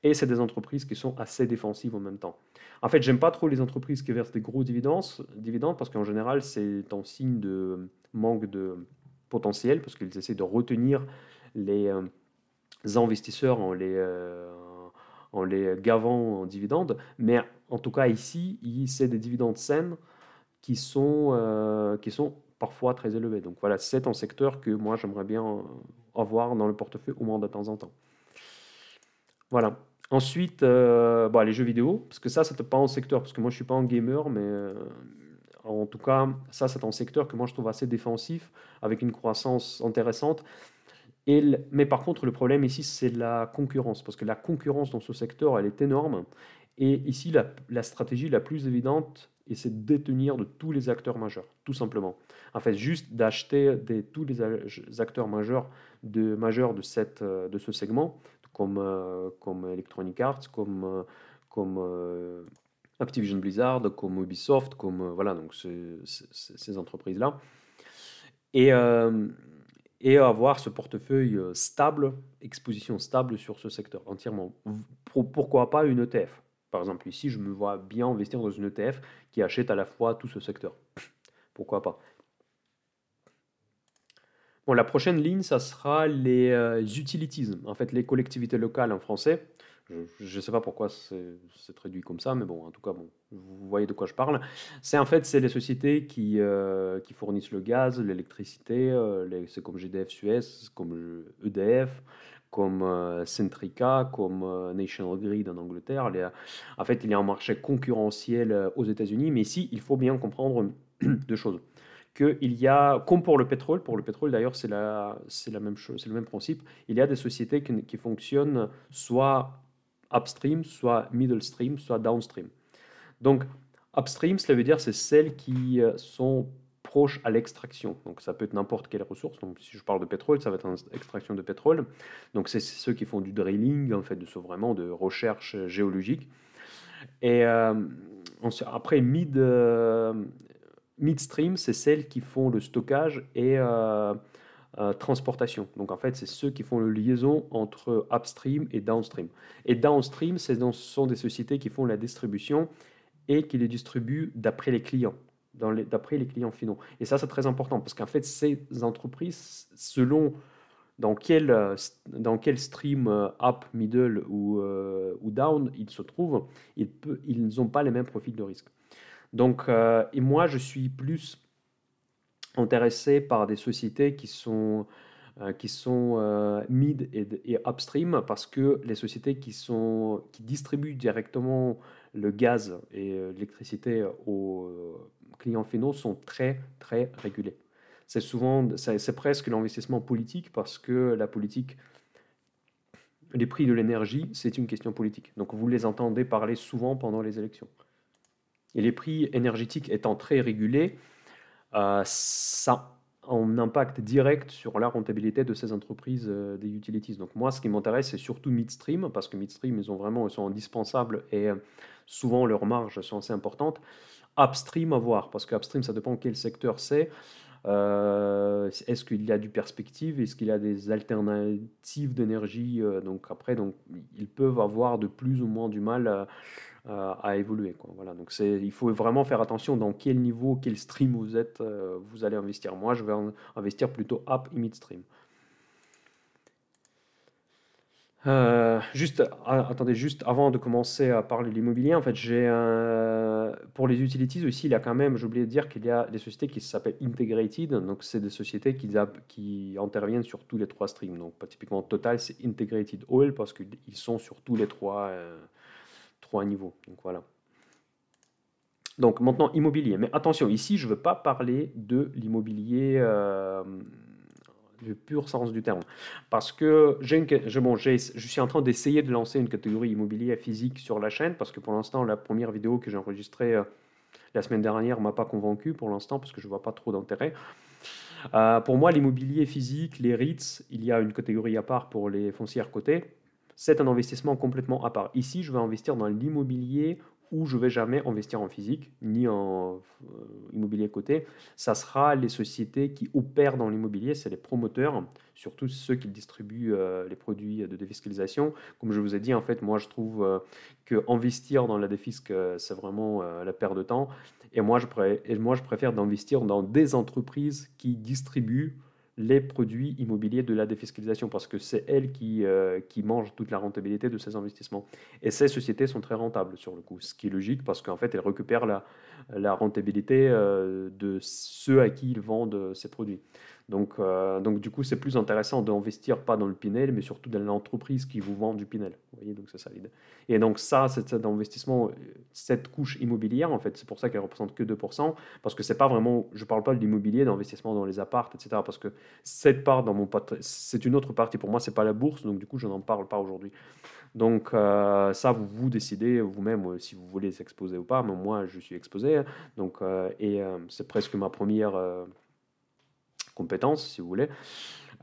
et c'est des entreprises qui sont assez défensives en même temps. En fait, j'aime pas trop les entreprises qui versent des gros dividendes parce qu'en général, c'est un signe de manque de potentiel parce qu'ils essaient de retenir les investisseurs en les gavant en dividendes. Mais en tout cas, ici, c'est des dividendes sains qui sont parfois très élevés. Donc voilà, c'est un secteur que moi, j'aimerais bien avoir dans le portefeuille au moins de temps en temps. Voilà. Ensuite, les jeux vidéo, parce que ça, c'était pas un secteur, parce que moi, je suis pas un gamer, mais en tout cas, ça, c'est un secteur que moi, je trouve assez défensif, avec une croissance intéressante. Mais par contre, le problème ici, c'est la concurrence, parce que la concurrence dans ce secteur, elle est énorme. Et ici, la stratégie la plus évidente, et c'est de détenir de tous les acteurs majeurs, tout simplement. En fait, juste d'acheter tous les acteurs majeurs de ce segment, comme Electronic Arts, comme Activision Blizzard, comme Ubisoft, voilà, donc ces entreprises-là. Et avoir ce portefeuille stable, exposition stable sur ce secteur entièrement. Pourquoi pas une ETF? Par exemple, ici, je me vois bien investir dans une ETF qui achète à la fois tout ce secteur. Pourquoi pas? Bon, la prochaine ligne, ça sera les utilities, en fait, les collectivités locales en français. Je ne sais pas pourquoi c'est traduit comme ça, mais bon, en tout cas, bon, vous voyez de quoi je parle. C'est les sociétés qui fournissent le gaz, l'électricité, c'est comme GDF Suez, comme EDF, comme Centrica, comme National Grid en Angleterre. En fait, il y a un marché concurrentiel aux États-Unis, mais ici, il faut bien comprendre 2 choses. Qu'il y a, comme pour le pétrole d'ailleurs, c'est la même chose, c'est le même principe. Il y a des sociétés qui fonctionnent soit upstream, soit middle stream, soit downstream. Donc, upstream, cela veut dire c'est celles qui sont proche à l'extraction. Donc ça peut être n'importe quelle ressource. Donc si je parle de pétrole, ça va être une extraction de pétrole. Donc c'est ceux qui font du drilling, en fait, vraiment de recherche géologique. Et après, midstream, c'est celles qui font le stockage et transportation. Donc en fait, c'est ceux qui font le liaison entre upstream et downstream. Et downstream, ce sont des sociétés qui font la distribution et qui les distribuent d'après les clients, d'après les clients finaux. Et ça, c'est très important parce qu'en fait, ces entreprises, selon dans quel stream up, middle ou down ils se trouvent, ils n'ont pas les mêmes profils de risque. Donc, et moi, je suis plus intéressé par des sociétés qui sont mid et upstream parce que les sociétés qui distribuent directement le gaz et l'électricité aux clients finaux sont très, très régulées. C'est presque l'investissement politique parce que la politique, les prix de l'énergie, c'est une question politique. Donc vous les entendez parler souvent pendant les élections. Et les prix énergétiques étant très régulés, ça a un impact direct sur la rentabilité de ces entreprises des utilities. Donc moi, ce qui m'intéresse, c'est surtout midstream, parce que midstream, ils sont indispensables et souvent leurs marges sont assez importantes. Upstream, à voir, parce que upstream, ça dépend quel secteur c'est. Est-ce qu'il y a du perspective? Est-ce qu'il y a des alternatives d'énergie? Donc après, ils peuvent avoir de plus ou moins du mal à évoluer, quoi. Voilà, donc il faut vraiment faire attention dans quel niveau, quel stream vous êtes, vous allez investir. Moi, je vais investir plutôt up et midstream. Attendez, juste avant de commencer à parler de l'immobilier, en fait, pour les utilities aussi, il y a quand même, j'ai oublié de dire qu'il y a des sociétés qui s'appellent integrated, donc c'est des sociétés qui interviennent sur tous les trois streams. Donc, typiquement, Total, c'est integrated oil parce qu'ils sont sur tous les trois niveaux. Donc voilà. Donc maintenant, immobilier. Mais attention, ici, je ne veux pas parler de l'immobilier du pur sens du terme. Parce que je suis en train d'essayer de lancer une catégorie immobilier physique sur la chaîne, parce que pour l'instant, la première vidéo que j'ai enregistrée la semaine dernière ne m'a pas convaincu pour l'instant, parce que je ne vois pas trop d'intérêt. Pour moi, l'immobilier physique, les REITs, il y a une catégorie à part pour les foncières cotées. C'est un investissement complètement à part. Ici, je vais investir dans l'immobilier où je ne vais jamais investir en physique, ni en immobilier coté. Ça sera les sociétés qui opèrent dans l'immobilier, c'est les promoteurs, surtout ceux qui distribuent les produits de défiscalisation. Comme je vous ai dit, en fait, moi, je trouve qu'investir dans la défisque, c'est vraiment la perte de temps. Et moi, je préfère d'investir dans des entreprises qui distribuent les produits immobiliers de la défiscalisation parce que c'est elles qui mangent toute la rentabilité de ces investissements. Et ces sociétés sont très rentables sur le coup, ce qui est logique parce qu'en fait, elles récupèrent la rentabilité de ceux à qui ils vendent ces produits. Donc du coup, c'est plus intéressant d'investir pas dans le Pinel, mais surtout dans l'entreprise qui vous vend du Pinel. Vous voyez, donc c'est ça l'idée. Et donc ça, cet investissement, cette couche immobilière, en fait, c'est pour ça qu'elle représente que 2%, parce que c'est pas vraiment, je parle pas de l'immobilier, d'investissement dans les appartes, etc. Parce que cette part dans c'est une autre partie pour moi, c'est pas la bourse, donc du coup, je n'en parle pas aujourd'hui. Donc ça, vous décidez vous-même si vous voulez s'exposer ou pas, mais moi, je suis exposé, donc, c'est presque ma première compétence, si vous voulez.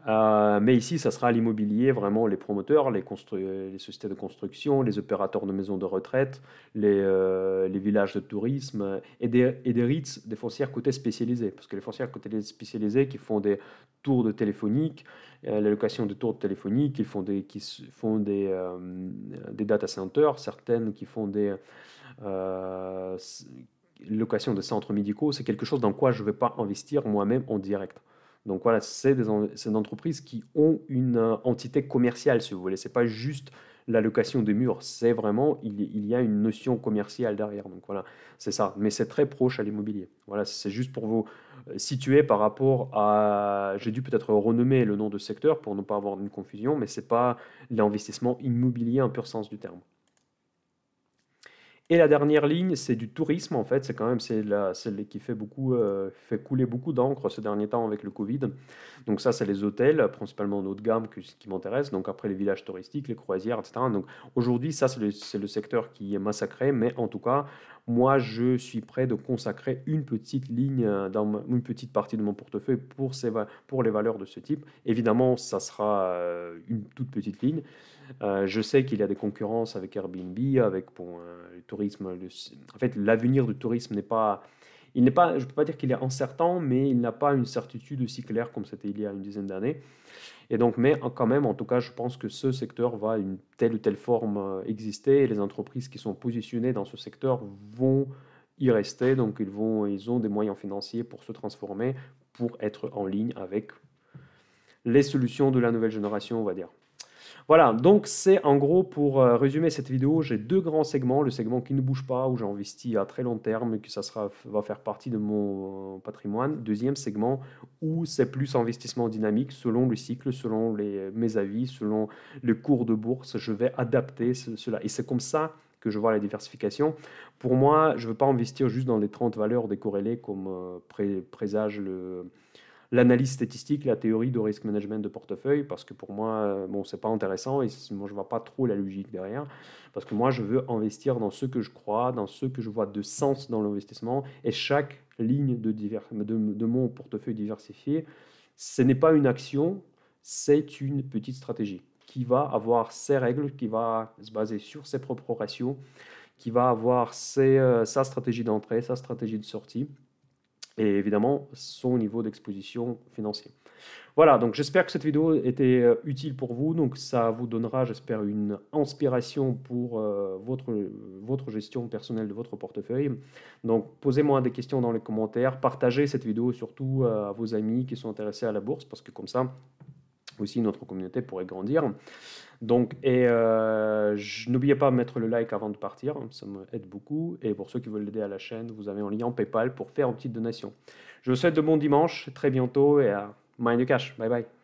Mais ici, ça sera l'immobilier, vraiment les promoteurs, les sociétés de construction, les opérateurs de maisons de retraite, les villages de tourisme et des REITs, des foncières cotées spécialisées. Parce que les foncières cotées spécialisées qui font des tours de téléphonique, la location de tours de téléphonique, qui font des data centers, certaines qui font des locations de centres médicaux, c'est quelque chose dans quoi je ne vais pas investir moi-même en direct. Donc voilà, c'est des entreprises qui ont une entité commerciale, si vous voulez. Ce n'est pas juste la location des murs, c'est vraiment, il y a une notion commerciale derrière. Donc voilà, c'est ça. Mais c'est très proche à l'immobilier. Voilà, c'est juste pour vous situer par rapport à... J'ai dû peut-être renommer le nom de secteur pour ne pas avoir une confusion, mais ce n'est pas l'investissement immobilier en pur sens du terme. Et la dernière ligne, c'est du tourisme en fait. C'est quand même celle qui fait fait couler beaucoup d'encre ces derniers temps avec le Covid. Donc ça, c'est les hôtels, principalement en haut de gamme, qui m'intéressent. Donc après, les villages touristiques, les croisières, etc. Donc aujourd'hui, ça, c'est le secteur qui est massacré. Mais en tout cas, moi, je suis prêt de consacrer une petite ligne, une petite partie de mon portefeuille pour les valeurs de ce type. Évidemment, ça sera une toute petite ligne. Je sais qu'il y a des concurrences avec Airbnb, avec bon, le tourisme. En fait, l'avenir du tourisme n'est pas, il n'est pas, je ne peux pas dire qu'il est incertain, mais il n'a pas une certitude aussi claire comme c'était il y a une dizaine d'années. Et donc, mais quand même, en tout cas, je pense que ce secteur va une telle ou telle forme exister, et les entreprises qui sont positionnées dans ce secteur vont y rester. Donc, ils ont des moyens financiers pour se transformer, pour être en ligne avec les solutions de la nouvelle génération, on va dire. Voilà, donc c'est en gros pour résumer cette vidéo, j'ai deux grands segments, le segment qui ne bouge pas, où j'ai investi à très long terme et que va faire partie de mon patrimoine. Deuxième segment où c'est plus investissement dynamique, selon le cycle, selon mes avis, selon le cours de bourse, je vais adapter cela. Et c'est comme ça que je vois la diversification. Pour moi, je ne veux pas investir juste dans les 30 valeurs décorrélées comme présage l'analyse statistique, la théorie de risk management de portefeuille, parce que pour moi, bon, c'est pas intéressant et moi, je vois pas trop la logique derrière, parce que moi, je veux investir dans ce que je crois, dans ce que je vois de sens dans l'investissement, et chaque ligne de mon portefeuille diversifié, ce n'est pas une action, c'est une petite stratégie qui va avoir ses règles, qui va se baser sur ses propres ratios, qui va avoir sa stratégie d'entrée, sa stratégie de sortie, et évidemment son niveau d'exposition financier. Voilà, donc j'espère que cette vidéo était utile pour vous. Donc ça vous donnera, j'espère, une inspiration pour votre gestion personnelle de votre portefeuille. Donc posez-moi des questions dans les commentaires, partagez cette vidéo surtout à vos amis qui sont intéressés à la bourse, parce que comme ça, aussi notre communauté pourrait grandir. Donc, n'oubliez pas de mettre le like avant de partir, ça m'aide beaucoup. Et pour ceux qui veulent l'aider à la chaîne, vous avez un lien PayPal pour faire une petite donation. Je vous souhaite de bons dimanches, très bientôt, et mind the cash. Bye bye.